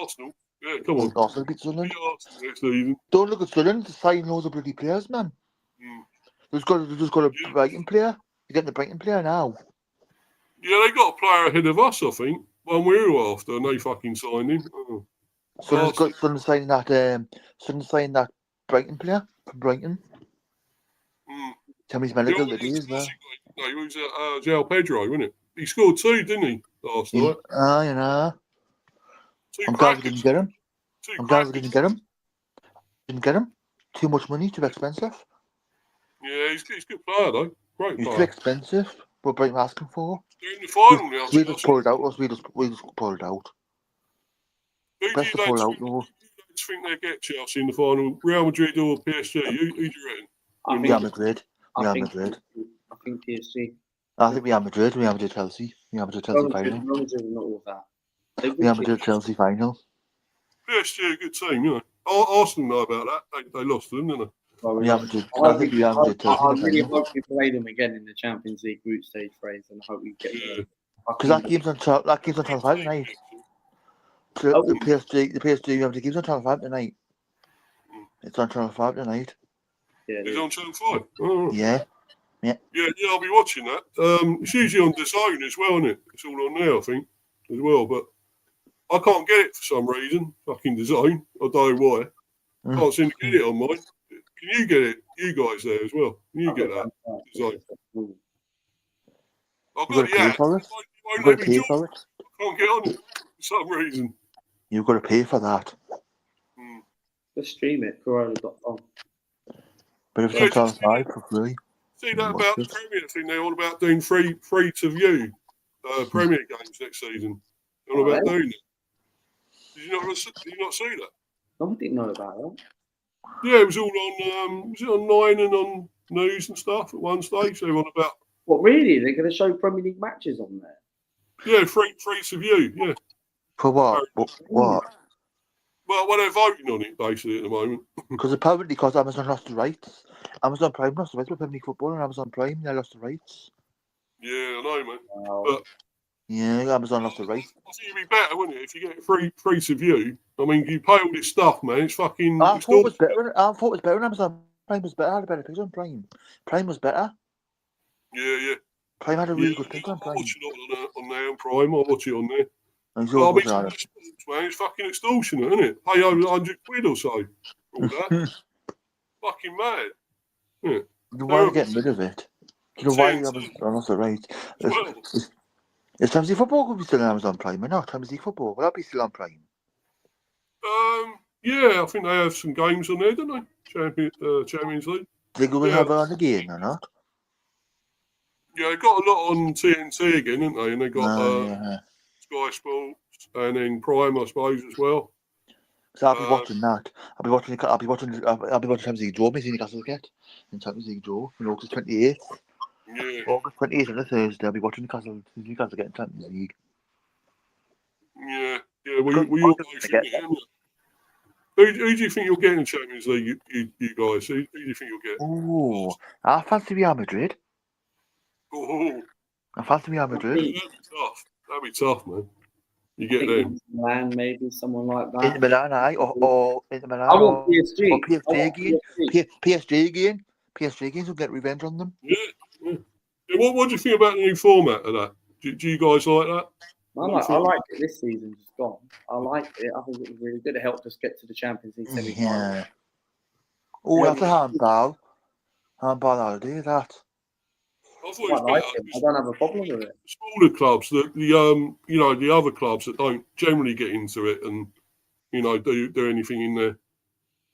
Arsenal. Yeah, come on. Arsenal beat Sunderland. Arsenal next season. Don't look at Sunderland to sign loads of bloody players, man. They've just got a Brighton player. You're getting the Brighton player now. Yeah, they got a player ahead of us, I think. One we were after, and they fucking signed him. Oh. Sunderland signing that Brighton player from Brighton. Tell me he's medical today as well. No, he was at João Pedro, wasn't it? He scored 2, didn't he, last night? You know. I'm glad we didn't get him. Didn't get him. Too much money, too expensive. Yeah, he's a good player, though. Great player. He's too expensive. What Brighton asking for? They're in the final now. We just pulled out. We just pulled out. Best to pull out, though. Who do you think they get Chelsea in the final? Real Madrid or PSG? Who do you reckon? Real Madrid. I think PSG. I think Real Madrid. Real Madrid Chelsea. Real Madrid Chelsea final. Not all that. Real Madrid Chelsea final. PSG a good team, you know. Arsenal know about that. They lost to them, didn't they? Real Madrid. I think Real Madrid Chelsea. I really hope we play them again in the Champions League group stage phase, and hope we get them. Because that game's on Channel 5 tonight. The PSG Real Madrid game's on Channel 5 tonight. It's on Channel 5 tonight. Yeah, it's on Channel 5. Oh. Yeah, I'll be watching that. It's usually on DAZN as well, isn't it? It's all on there, I think, as well. But I can't get it for some reason. Fucking DAZN. I don't know why. Can't seem to get it on mine. Can you get it? You guys there as well? Can you get that? DAZN. I've got the app. You've got to pay for it. I can't get on it for some reason. You've got to pay for that. Just stream it, Corona.com. But if it's on Channel 5 for free. See that about the Premier thing? They're all about doing free to view Premier games next season. They're all about doing it. Did you not see that? I didn't know about that. Yeah, it was all on. Was it on 9 and on news and stuff at one stage? They were on about. What, really? They're going to show Premier League matches on there? Yeah, free to view. Yeah. For what? What? Well, they're voting on it basically at the moment. Because Amazon lost the rights. Amazon Prime lost the rights with Premier League football, and Amazon Prime they lost the rights. Yeah, I know, man. Wow. But yeah, Amazon lost the rights. I think it'd be better, wouldn't it, if you get it free to view? I mean, you pay all this stuff, man. It's fucking. I thought it was better when Amazon Prime was better. I had a better picture on Prime. Prime was better. Yeah. Prime had a really good picture on Prime. I watch it on there on Prime. I watch it on there. It's fucking extortionate, isn't it? Pay over £100 or so. All that. Fucking mad. Yeah. Why are you getting rid of it? You know why Amazon lost the rights? Is Champions League football going to be still on Amazon Prime or not? Champions League football, will that be still on Prime? Yeah, I think they have some games on there, don't they? Champions League. They going to have it on again or not? Yeah, they got a lot on TNT again, haven't they? And they got Sky Sports and then Prime, I suppose, as well. So I'll be watching that. I'll be watching Champions League draw. Maybe Newcastle get in Champions League draw on August 28th. Yeah. August 28th on a Thursday. I'll be watching Newcastle get in Champions League. Yeah. We all get it. Who do you think you'll get in Champions League? You guys. Who do you think you'll get? Oh, I fancy Real Madrid. Oh, I fancy Real Madrid. That'd be tough, man. You get them. Milan, maybe someone like that. Inter Milan, or Inter Milan, I want PSG. or PSG again. PSG again. PSG again, so get revenge on them. Yeah. What do you think about the new format of that? Do you guys like that? I like it this season. Just gone. I liked it. I think it was really good. It helped us get to the Champions League semi-final. Yeah. Oh, that's a handball. Handball holiday, that. I thought it was better. I don't have a problem with it. Smaller clubs, the other clubs that don't generally get into it and do anything in there.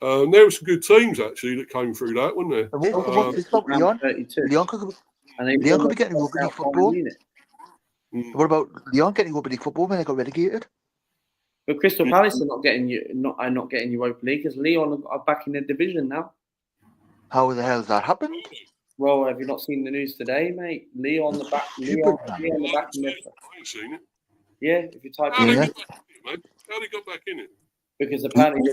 There were some good teams actually that came through that, weren't there? What's this about Leon? Leon could be getting rugby league football. What about Leon getting rugby league football when they got relegated? But Crystal Palace are not getting Europa League because Leon are back in their division now. How the hell has that happened? Well, have you not seen the news today, mate? Lee on the back. Lee on the back. I ain't seen it. Yeah, if you type How in they got back in it, man? How they got back in it? because apparently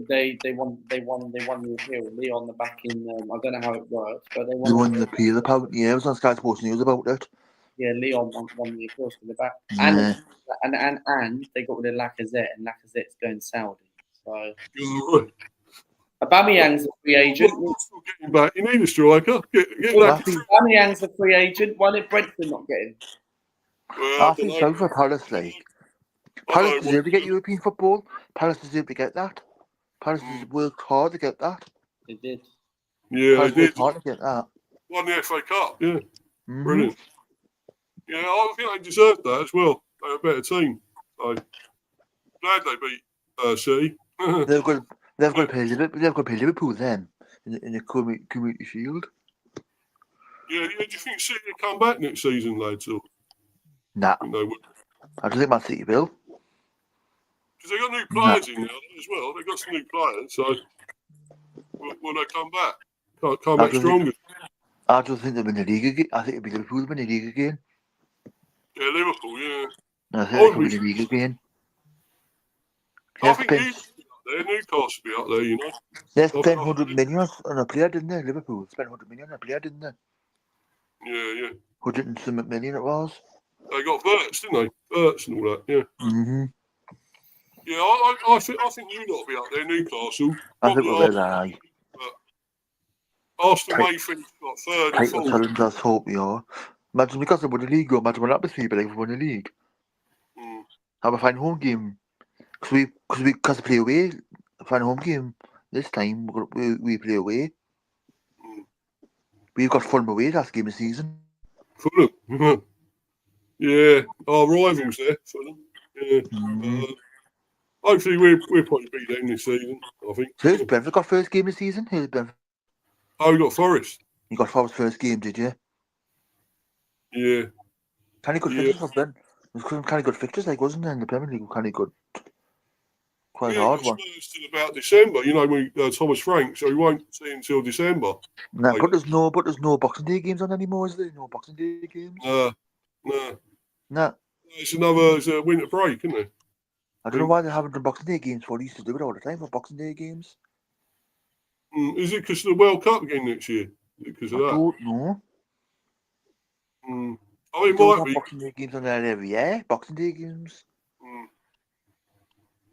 they won the appeal. Lee on the back in. I don't know how it works, but they They won. won the appeal, apparently. Yeah, it was on Sky Sports News about it. Yeah, Leon won the appeals for the back, Yeah. and they got rid of Lacazette, and Lacazette's going Saudi. So You're right. Aubameyang's a free agent. Still getting back. You need a striker. Get Well, that. Aubameyang's a free agent. Why did Brentford not get him? Well, I think so for Palace, like. Palace deserve to get European football. Palace deserve to get that. Palace worked hard to get that. They did. Yeah, Palace they did. worked hard to get that. Won the FA Cup. Yeah, Mm-hmm. brilliant. Yeah, I think they deserved that as well. They're a better team. So glad they beat City. They've got to play Liverpool then in the Community Shield. Yeah, do you think City will come back next season, lads? Or Nah, they would? I don't think Man City will. Because they got new players in now as well. They got some new players, so will they come back? Come back stronger. I don't think they'll win the league again. I think it'll be Liverpool win the league again. Yeah, Liverpool. Yeah. I think they'll win the league again. I think Newcastle will be up there, you know. They spent 100 million on a player, didn't they? Liverpool spent 100 million on a player, didn't they? Yeah. 100 and some million it was. They got Verts, didn't they? Verts and all that, yeah. Mm-hmm. Yeah, I think you lot will be up there, Newcastle. I think we'll be there. Arsenal may finish like third or fourth. Let's hope we are. Imagine because they won the league, or imagine what happens to people if we won the league. Have a fine home game. Because we play away, a fine home game. This time we play away. We've got Fulham away last game of the season. Fulham? Yeah, our rivals there, Fulham. Yeah. Hopefully we'll probably beat them this season, I think. So who's Brentford got first game of the season? Who's Brentford? Oh, we got Forest. You got Forest first game, did you? Yeah. Kind of good fixtures for Brentford. There's kind of good fixtures, like, wasn't there, in the Premier League? Kind of good. Quite a hard one. Till about December, you know, Thomas Frank, so we won't see him until December. No, like, but there's no Boxing Day games on anymore, is there? No Boxing Day games? No. It's a winter break, isn't it? I don't know why they haven't done Boxing Day games for. They used to do it all the time for Boxing Day games. Is it because of the World Cup again next year? Because of that? I don't know. I mean, it might be. Boxing Day games on there every year. Boxing Day games.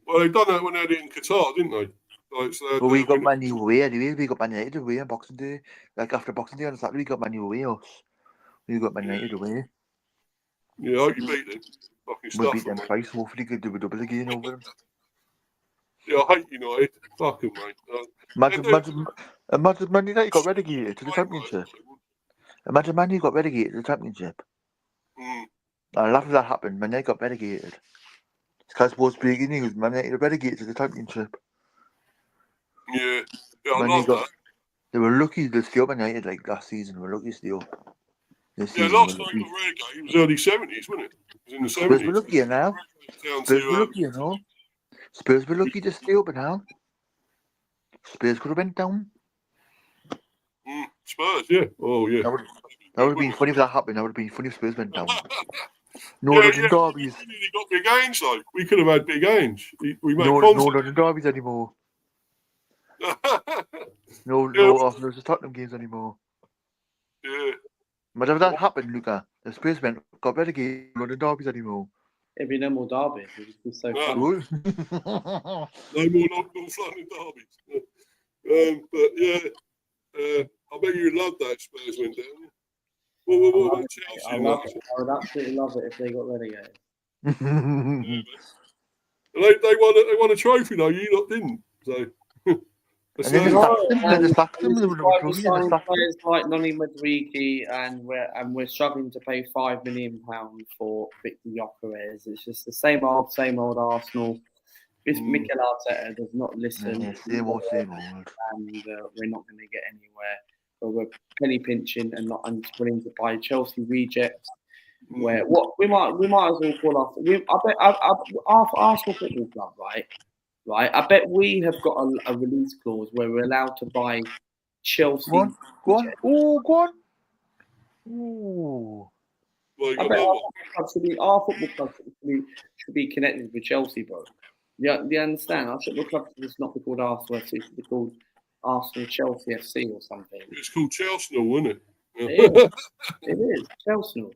Well, they've done that when they had it in Qatar, didn't they? Like, so well, we got Man U away anyway. We got Man United away on Boxing Day. Like after Boxing Day on Saturday, we got Man U away. We got Man United away. Yeah, I hope you beat them. Fucking we'll stuff. Beat them twice. Hopefully, we do a double again over them. Yeah, I hate United. Fuck them, mate. Imagine Man United got relegated to the Championship. Imagine Man U got relegated to the Championship. And after that happened, Man United got relegated. Sky Sports breaking news: Man United relegated to the Championship. Yeah, I love that. They were lucky to stay up Man United like last season. They were lucky to stay up. Last time they got relegated, it was early 70s, wasn't it? It was in the 70s. Spurs were lucky now. Spurs were lucky, you know. Spurs were lucky to stay up now. Spurs could have went down. Spurs, yeah. Oh, yeah. That would have been funny if that happened. That would have been funny if Spurs went down. Norgaard and derbies. We nearly got big games, though. We could have had big games. We made Norgaard and derbies anymore. No Arsenal to Tottenham games anymore. Yeah. But if that happened, Luca, the Spurs got relegated, no derbies anymore. It'd be no more derbies. It'd be so fun. No more North London derbies. But yeah, I bet you'd love that Spurs went down. What about Chelsea? I would absolutely love it if they got relegated. They won a trophy though. You lot didn't. So. And then they sacked them. Players like Noni Madrigi, and we're struggling to pay £5 million for Victor Gyökeres. It's just the same old Arsenal. This Mikel Arteta does not listen. Same old. And we're not going to get anywhere. But we're penny pinching and not willing to buy Chelsea rejects. Where we might as well call our Arsenal Football Club, right? I bet we have got a release clause where we're allowed to buy Chelsea. Go on. Oh, go on. Ooh. Well, you I got bet another our one. football club should be connected with Chelsea, bro. Yeah, do you understand? Our football club should not be called Arsenal FC. It should be called Arsenal Chelsea FC or something. It's called Chelsea, isn't it? It is. It is Chelsea.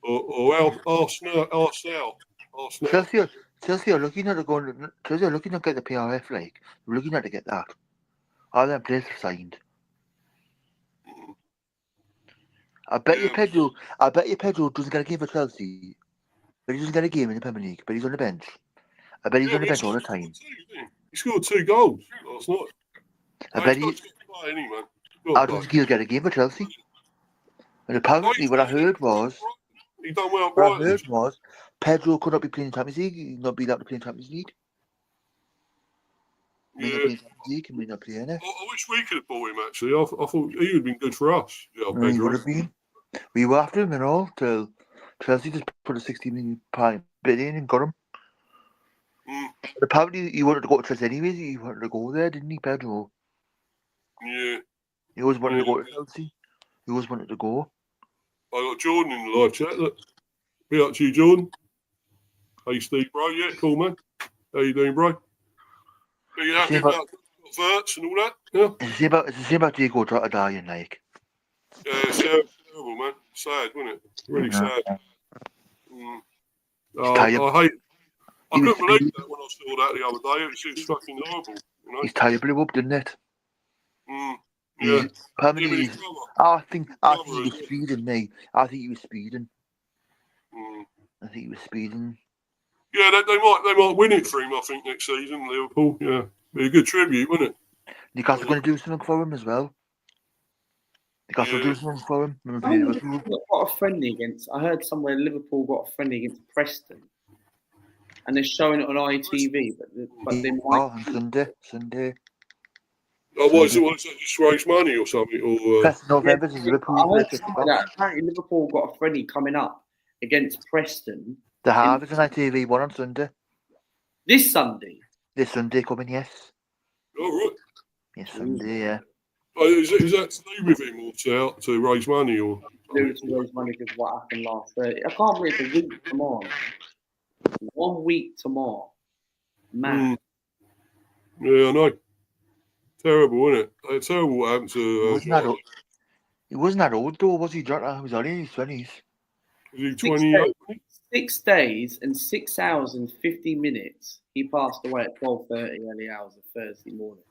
or Arsenal. Chelsea are looking at get the PRF like. We're looking at to get that. All them players are signed. I bet you Pedro doesn't get a game for Chelsea. But he doesn't get a game in the Premier League, but he's on the bench. I bet he's on the bench all the time. He scored 2 goals last night. I don't think he'll get a game for Chelsea. And apparently what I heard was he done well. Pedro could not be playing Champions League. He'd not be allowed to play in Champions League. He may not play in Champions League, he may not play in it. I wish we could have bought him actually. I thought he would have been good for us. Yeah, No, he would have been. We were after him and all till Chelsea just put a £60 million bid in and got him. But apparently he wanted to go to Chelsea anyways. He wanted to go there, didn't he, Pedro? Yeah. He always wanted to go to Chelsea. He always wanted to go. I got Jordan in the live chat. Look. Be up to you, Jordan. Hey, Steve, bro. Yeah, cool, man. How you doing, bro? Are you happy about Verts and all that? Yeah. It's the same about Diego Jota dying, like. Yeah, it's terrible, man. Sad, wasn't it? Really sad. I couldn't believe that when I saw that the other day. It was just fucking horrible. You know? His tyre blew up, didn't it? Yeah. I think he was speeding, mate. I think he was speeding. Yeah, they might win it for him, I think, next season, Liverpool. Yeah. Be a good tribute, wouldn't it? Newcastle going to do something for him as well. Newcastle do something for him. Got a friendly against. I heard somewhere Liverpool got a friendly against Preston, and they're showing it on ITV. But they might. Oh, on Sunday. Oh, what is it? Just raise money or something? Or November to Liverpool. I heard that apparently Liverpool got a friendly coming up against Preston. The Harvest on ITV one on Sunday. This Sunday. This Sunday coming, yes. Oh, right. Yes, Sunday, yeah. Is that to do with him or to raise money? Or to raise money because what happened last 30. I can't believe it's a week tomorrow. 1 week tomorrow. Man. Yeah, I know. Terrible, isn't it? Terrible what happened to... he wasn't that old though, was he, Jota? He was only in his 20s. Was he 28? 6 days and 6 hours and 50 minutes. He passed away at 12:30 early hours of Thursday morning.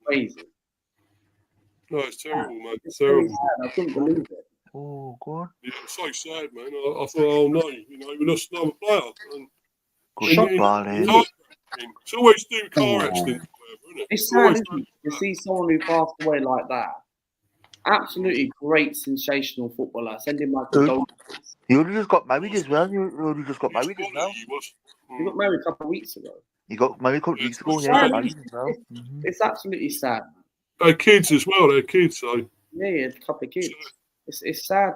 Crazy. No, it's terrible, man. It's terrible. Sad. I couldn't believe it. Oh, go on. Yeah, it's so sad, man. I thought, oh no, we lost another player. Good ball, eh? It's always do car accidents. It's sad, isn't it? To see someone who passed away like that. Absolutely great, sensational footballer. Send him my condolences. He only just got married as well. He got married a couple of weeks ago. He got married a couple of weeks ago. Yeah, he got married as well. It's absolutely sad. They're kids as well. They're kids, so. Yeah, a couple of kids. It's sad,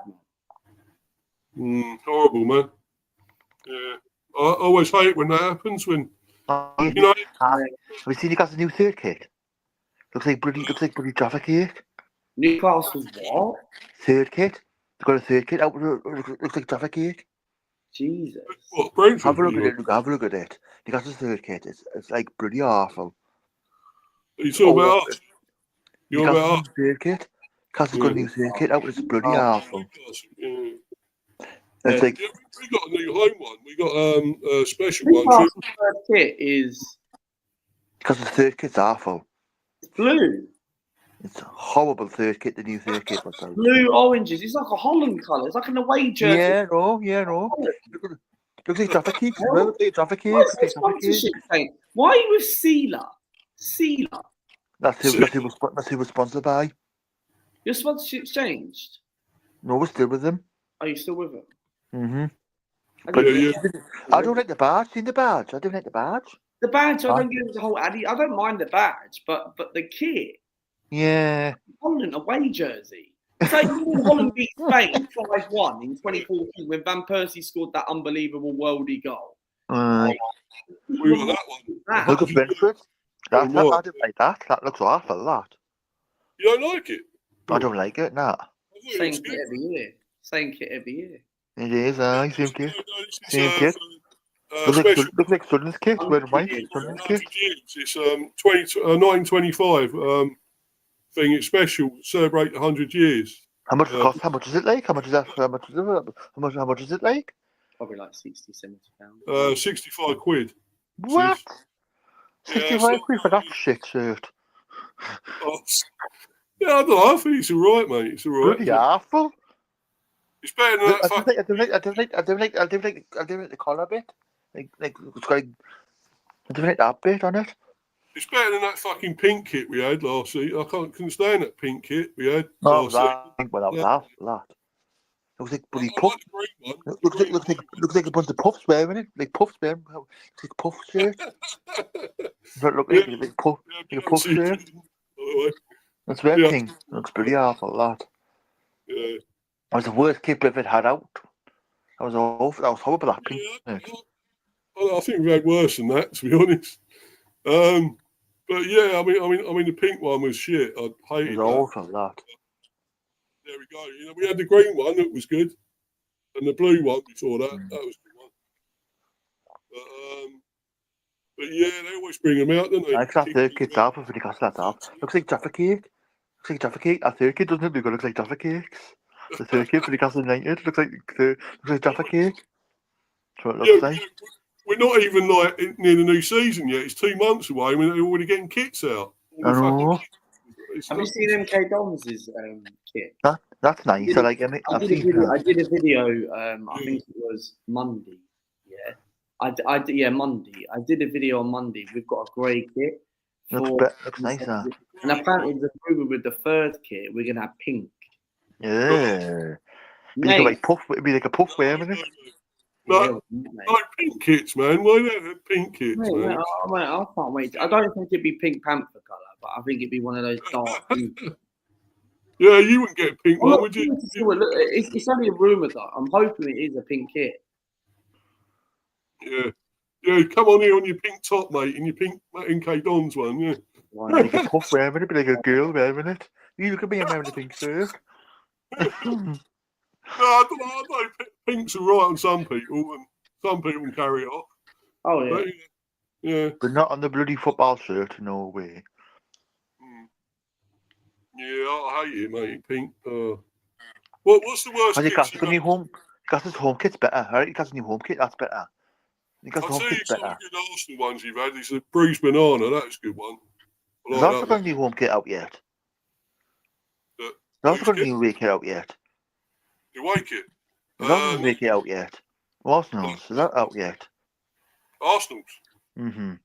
man. Horrible, man. Yeah, I always hate when that happens. When you know. Have you seen he got a new third kit? Looks like bloody Jaffa cake. Newcastle's what? Third kit. They've got a third kit out. Looks like Jaffa cake. Jesus. What, Brentford? Have a look at it. Newcastle's third kit. It's like bloody awful. You talking about us? You're about us? Third kit. Newcastle's got a new third kit out. It's bloody awful. Yeah. It's like we got a new home one. We got a special one. Newcastle's third kit is because the third kit's awful. It's blue. It's a horrible third kit. The new third kit. Blue oranges. It's like a Holland colour. It's like an away jersey. Yeah, no. Looks like Jaffa cake. Jaffa cake. Why are you with Sealer? That's who was sponsored by. Your sponsorship's changed? No, we're still with them. Are you still with them? But I don't like the badge. Seen the badge? I don't like the badge. The badge, I don't give it the whole Addy. I don't mind the badge, but the kit. Yeah. Holland away jersey. It's like Holland beat Spain 5-1 in 2014 when Van Persie scored that unbelievable worldie goal. We got that one. Look at Brentford. I don't like that. That looks awful, that. You don't like it? I don't like it, nah. I thought it Same was kit good. every year. Same kit every year. It is, same kit. No, this is, Same kit. special. Looks like Sutton's kit. Where am I? 100 Sutton's 100 kit. years. It's 1925 thing. It's special. Celebrate 100 years. How much it cost? How much is it like? How much is that? How much is it like? Probably like 60, 70 pounds. 65 quid. What? Yeah, 65 quid for that shit shirt. Oh, yeah, I don't know. I think it's all right, mate. It's all right. Bloody awful. It's better than that fucking... I do like the collar bit. Like it's got. I do like that bit on it. It's better than that fucking pink kit we had last week. I couldn't stand that pink kit we had No, last that was that. Looks like bloody I puff. like the green one. Looks like a bunch of puffs wearing it. Like puffs wearing. It's like a puff shirt. Does that look like puff? Like a puff shirt. That's red pink. Looks pretty awful. That. Yeah. That was the worst kit I've ever had out. That was awful. That was horrible. That pink. I think we've had worse than that, to be honest. But yeah, I mean, the pink one was shit. I hated It was awful. That. There we go. You know, we had the green one that was good, and the blue one before that. That was a good one. But yeah, they always bring them out, don't they? I like that third kit's out. I think that's that out. Looks like Jaffa cake. Looks like Jaffa cake. That third kit doesn't it? Looks like Jaffa cakes. The third kit for the Castle United looks like Jaffa cake. That's what it looks like. We're not even like near the new season yet. It's 2 months away. I mean, they're already getting kits out. I know. Have you seen MK Dons' kit? That's nice. I like it. I did a video. I think it was Monday. Yeah, I did. Yeah, Monday. I did a video on Monday. We've got a grey kit. Looks nice. And apparently, the rumor with the third kit, we're gonna have pink. Yeah. It'd be like a puff wearing it. No, pink kits, man. Why don't they have pink kits, man? I can't wait. I don't think it'd be Pink Panther colour, but I think it'd be one of those dark pink. Yeah, you wouldn't get a pink one, would you? It's only a rumour, though. I'm hoping it is a pink kit. Yeah, come on here on your pink top, mate, and your pink MK Dons one, yeah. Like a puff wearing it, be like a girl wearing it. You look at me, I'm wearing a pink shirt. No, I don't know. Pink's all right on some people, and some people can carry it off. Oh, yeah. But, yeah. But not on the bloody football shirt, no way. Yeah, I hate it, mate. Pink. What's the worst? You got the new home. Got his home kit's better. Alright, you got the new home kit. That's better. You got the home kit's better. Some good Arsenal ones you've had. It's a bruised banana. That's a good one. There's also got a new home kit out yet. There's also got a new away kit out yet. The away kit. There's also a away kit out yet. Arsenal's. Is that out yet? Arsenal's. Mm-hmm. Is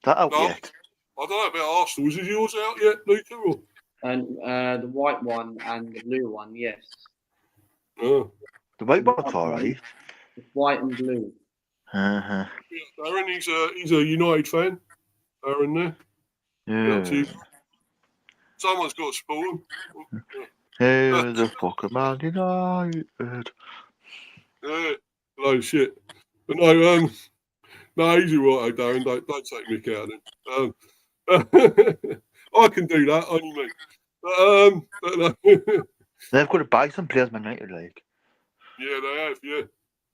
that out yet? I don't know about Arsenal's. Is yours out yet, Luca? Or? And the white one and the blue one, yes. Oh. The white one's alright. It's white and blue. Uh-huh. Yeah, Aaron, he's a United fan. Aaron there. Yeah. Someone's got to spoil him. Hey, the fucker, Man United. Yeah, no shit. But no, he's all right, Darren. Don't take Mick out of him. I can do that, only me. But no. They've got to buy some players, Man United, like. Yeah, they have, yeah.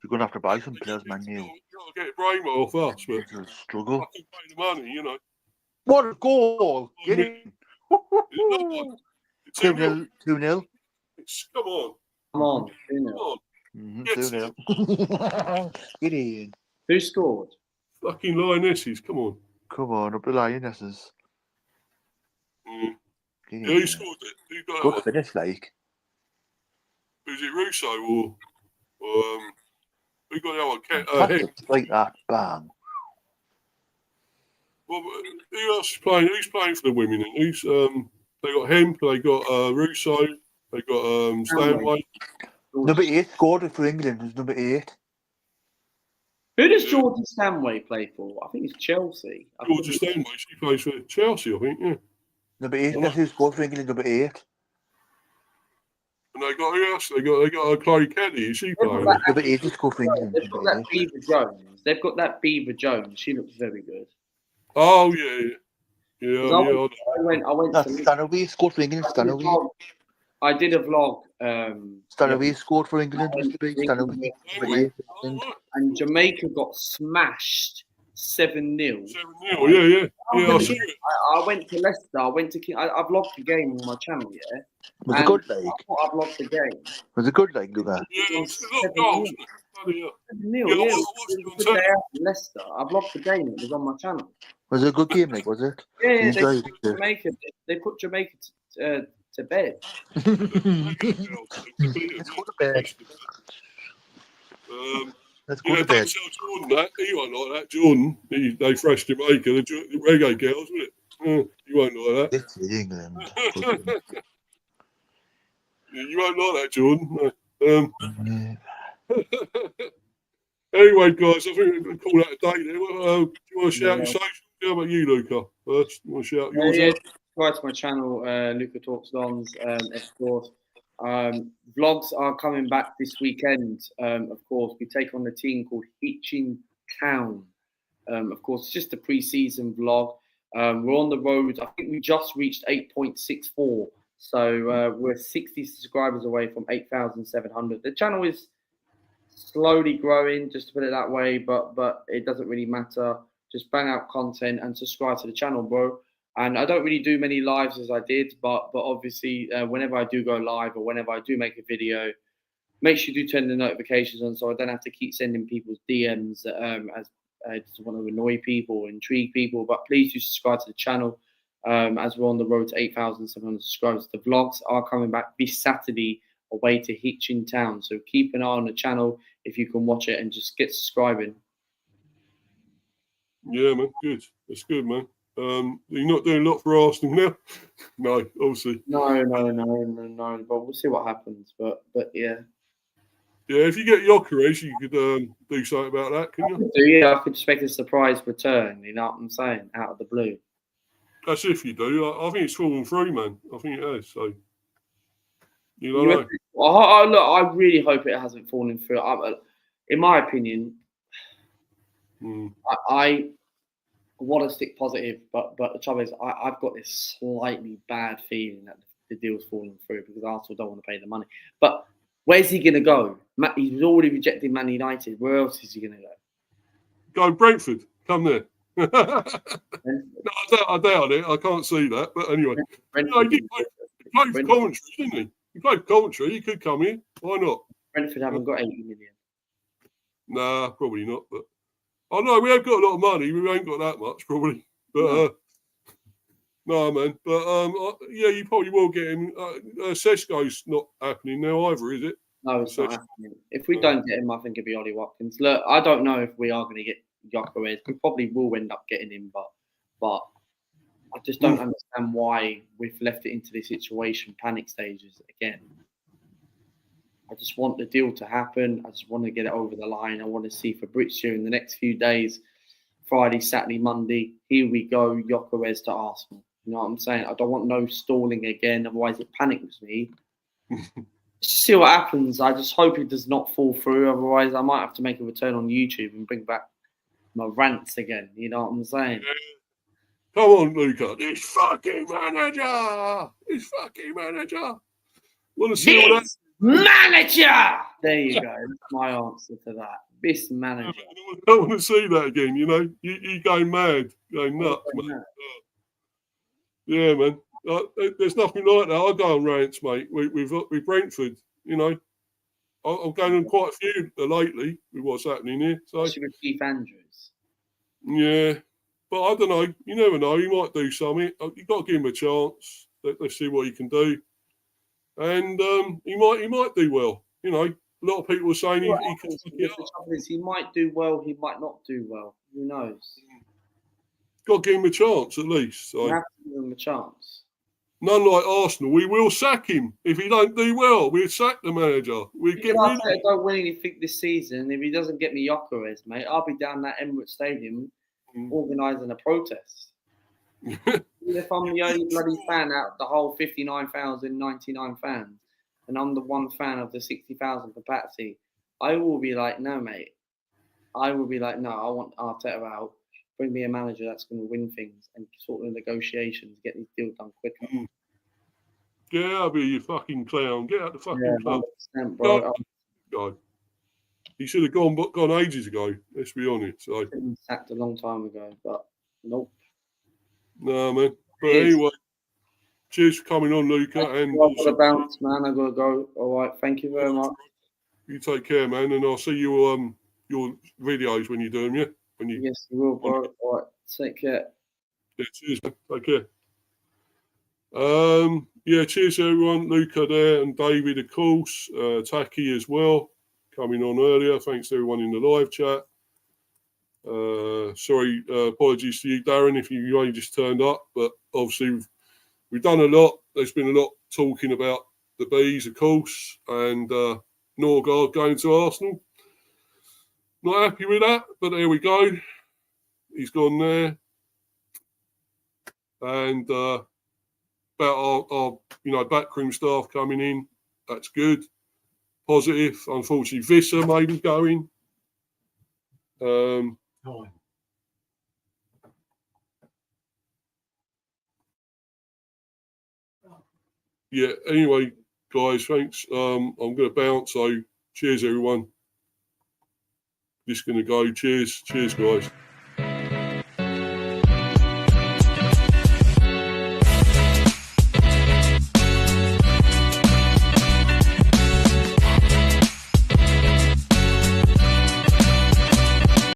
You're going to have to buy some players, Man You've United. got to get Braymo off us, but It's a struggle. I can pay the money, you know. What a goal! Get in! 2-0. 2-0. Come on. Come on. Come on. 2-0. Get in. Who scored? Fucking Lionesses, come on. Come on, up the Lionesses. Mm. Get in. Who scored it? Who got Good it? finish, like. Was it Russo or who got the other one? Hemp. Like that, bang. Well, who else is playing? Who's playing for the women? Who's they got Hemp, they got Russo, they got Stanway. Number 8 scored for England. It was number 8. Who does Georgie Stanway play for? I think it's Chelsea. Georgia Stanway, she plays for Chelsea, I think, yeah. Number 8, guess who scored for England? Number 8. And they got who else? They got Chloe Kelly. Is she playing? Number 8 just scored for England. They've got that Beaver Jones. They've got that Beaver Jones. She looks very good. Oh yeah. Yeah, I went That's to Stanley scored for England. Stanley. I did a vlog. Stanley scored for England. Mr. Big Stanley. And Jamaica got smashed 7-0. 7-0, yeah. I went to Leicester. I went to. I vlogged the game on my channel. Yeah. Was it good, like? I vlogged the game. Was it good, like, Luca? Yeah, it's a lot of goals. 7-0, yeah. It was a good day out in Leicester. I vlogged the game. It was on my channel. Was it a good game, like, was it? Yeah, they put Jamaica to bed. Let's go to bed. Let's go to bed. Don't tell Jordan that. He won't like that. Jordan, they fresh Jamaica, the reggae girls, wasn't it? You won't like that. This is England. You won't like that, Jordan. No. Yeah. Anyway, guys, I think we can call that a day there. Do you want to shout your social? How about you, Luca? First, you want to shout yours out? Subscribe to my channel, Luca Talks Dons, of course. Vlogs are coming back this weekend. Of course, we take on a team called Hitchin Town. Of course, it's just a pre-season vlog. We're on the road. I think we just reached 8.64. So we're 60 subscribers away from 8,700. The channel is slowly growing, just to put it that way, but it doesn't really matter. Just bang out content and subscribe to the channel, bro. And I don't really do many lives as I did, but obviously whenever I do go live or whenever I do make a video, make sure you do turn the notifications on so I don't have to keep sending people's DMs as I just want to annoy people or intrigue people. But please do subscribe to the channel as we're on the road to 8,700 subscribers. The vlogs are coming back this Saturday away to Hitchin Town. So keep an eye on the channel if you can watch it and just get subscribing. Yeah, man, good. That's good, man. You're not doing a lot for Arsenal now? No, obviously. No. But we'll see what happens. But yeah. Yeah, if you get Gyökeres, you could do something about that, couldn't you? Yeah, I could expect a surprise return. You know what I'm saying? Out of the blue. That's if you do. I think it's fallen through, man. I think it has. So, you know. Look, I really hope it hasn't fallen through. In my opinion, I want to stick positive, but the trouble is, I've got this slightly bad feeling that the deal's falling through because Arsenal don't want to pay the money. But where's he going to go? He's already rejected Man United. Where else is he going to go? Go Brentford. Come there. No, I doubt it. I can't see that. But anyway, he played for Coventry, didn't he? He played for Coventry. He could come in. Why not? Brentford haven't got 80 million. Nah, probably not. But I know we have got a lot of money. We ain't got that much, probably. But no, man. But yeah, you probably will get him. Sesko's not happening now either, is it? No, it's not happening. If we don't get him, I think it'll be Ollie Watkins. Look, I don't know if we are going to get Gyökeres. We probably will end up getting him, but I just don't understand why we've left it into this situation, panic stages again. I just want the deal to happen. I just want to get it over the line. I want to see Fabrizio in the next few days, Friday, Saturday, Monday. Here we go, Gyökeres to Arsenal. You know what I'm saying? I don't want no stalling again. Otherwise, it panics me. Just see what happens. I just hope it does not fall through. Otherwise, I might have to make a return on YouTube and bring back my rants again. You know what I'm saying? Come on, Luca. This fucking manager. Want to see all that? Manager! There you go. That's my answer to that. This manager. I don't want to see that again, you know. You go mad. Go nuts, man. Yeah, man. There's nothing like that. I go on rants, mate, with Brentford, you know. I'm going on quite a few lately with what's happening here. So, especially with Keith Andrews. Yeah. But I don't know. You never know. He might do something. You've got to give him a chance. Let's see what he can do. And he might do well. You know, a lot of people are saying he can. The trouble is, he might do well. He might not do well. Who knows? Got to give him a chance at least. So. You have to give him a chance. None like Arsenal. We will sack him if he don't do well. We'll sack the manager. We'll get rid of him. Don't win anything this season. If he doesn't get me Gyökeres, mate, I'll be down that Emirates Stadium organising a protest. If I'm the only bloody fan out of the whole 59,099 fans, and I'm the one fan of the 60,000 capacity, I will be like, no, mate. I will be like, no, I want Arteta out. bring me a manager that's going to win things and sort of negotiations, get these deals done quicker. Get out of here, you fucking clown. Get out the fucking club. 100%, bro. Guy. He should have gone ages ago, let's be honest. So. Sacked a long time ago, but nope. No, man. But anyway, cheers for coming on, Luca. And I've got to bounce, man. I've got to go. All right. Thank you very much. You take care, man. And I'll see you your videos when you do them, yeah? Yes, you will, bro. All right. Take care. Yeah, cheers, man. Take care. Yeah, cheers everyone. Luca there and David, of course. Taki as well, coming on earlier. Thanks to everyone in the live chat. Sorry, apologies to you, Darren, if you only just turned up. But obviously, we've done a lot. There's been a lot talking about the bees, of course, and Norgaard going to Arsenal. Not happy with that, but there we go. He's gone there. And about our backroom staff coming in, that's good. Positive. Unfortunately, Wissa may be going. Yeah, anyway, guys, thanks. I'm going to bounce, so cheers, everyone. Just going to go. Cheers, guys.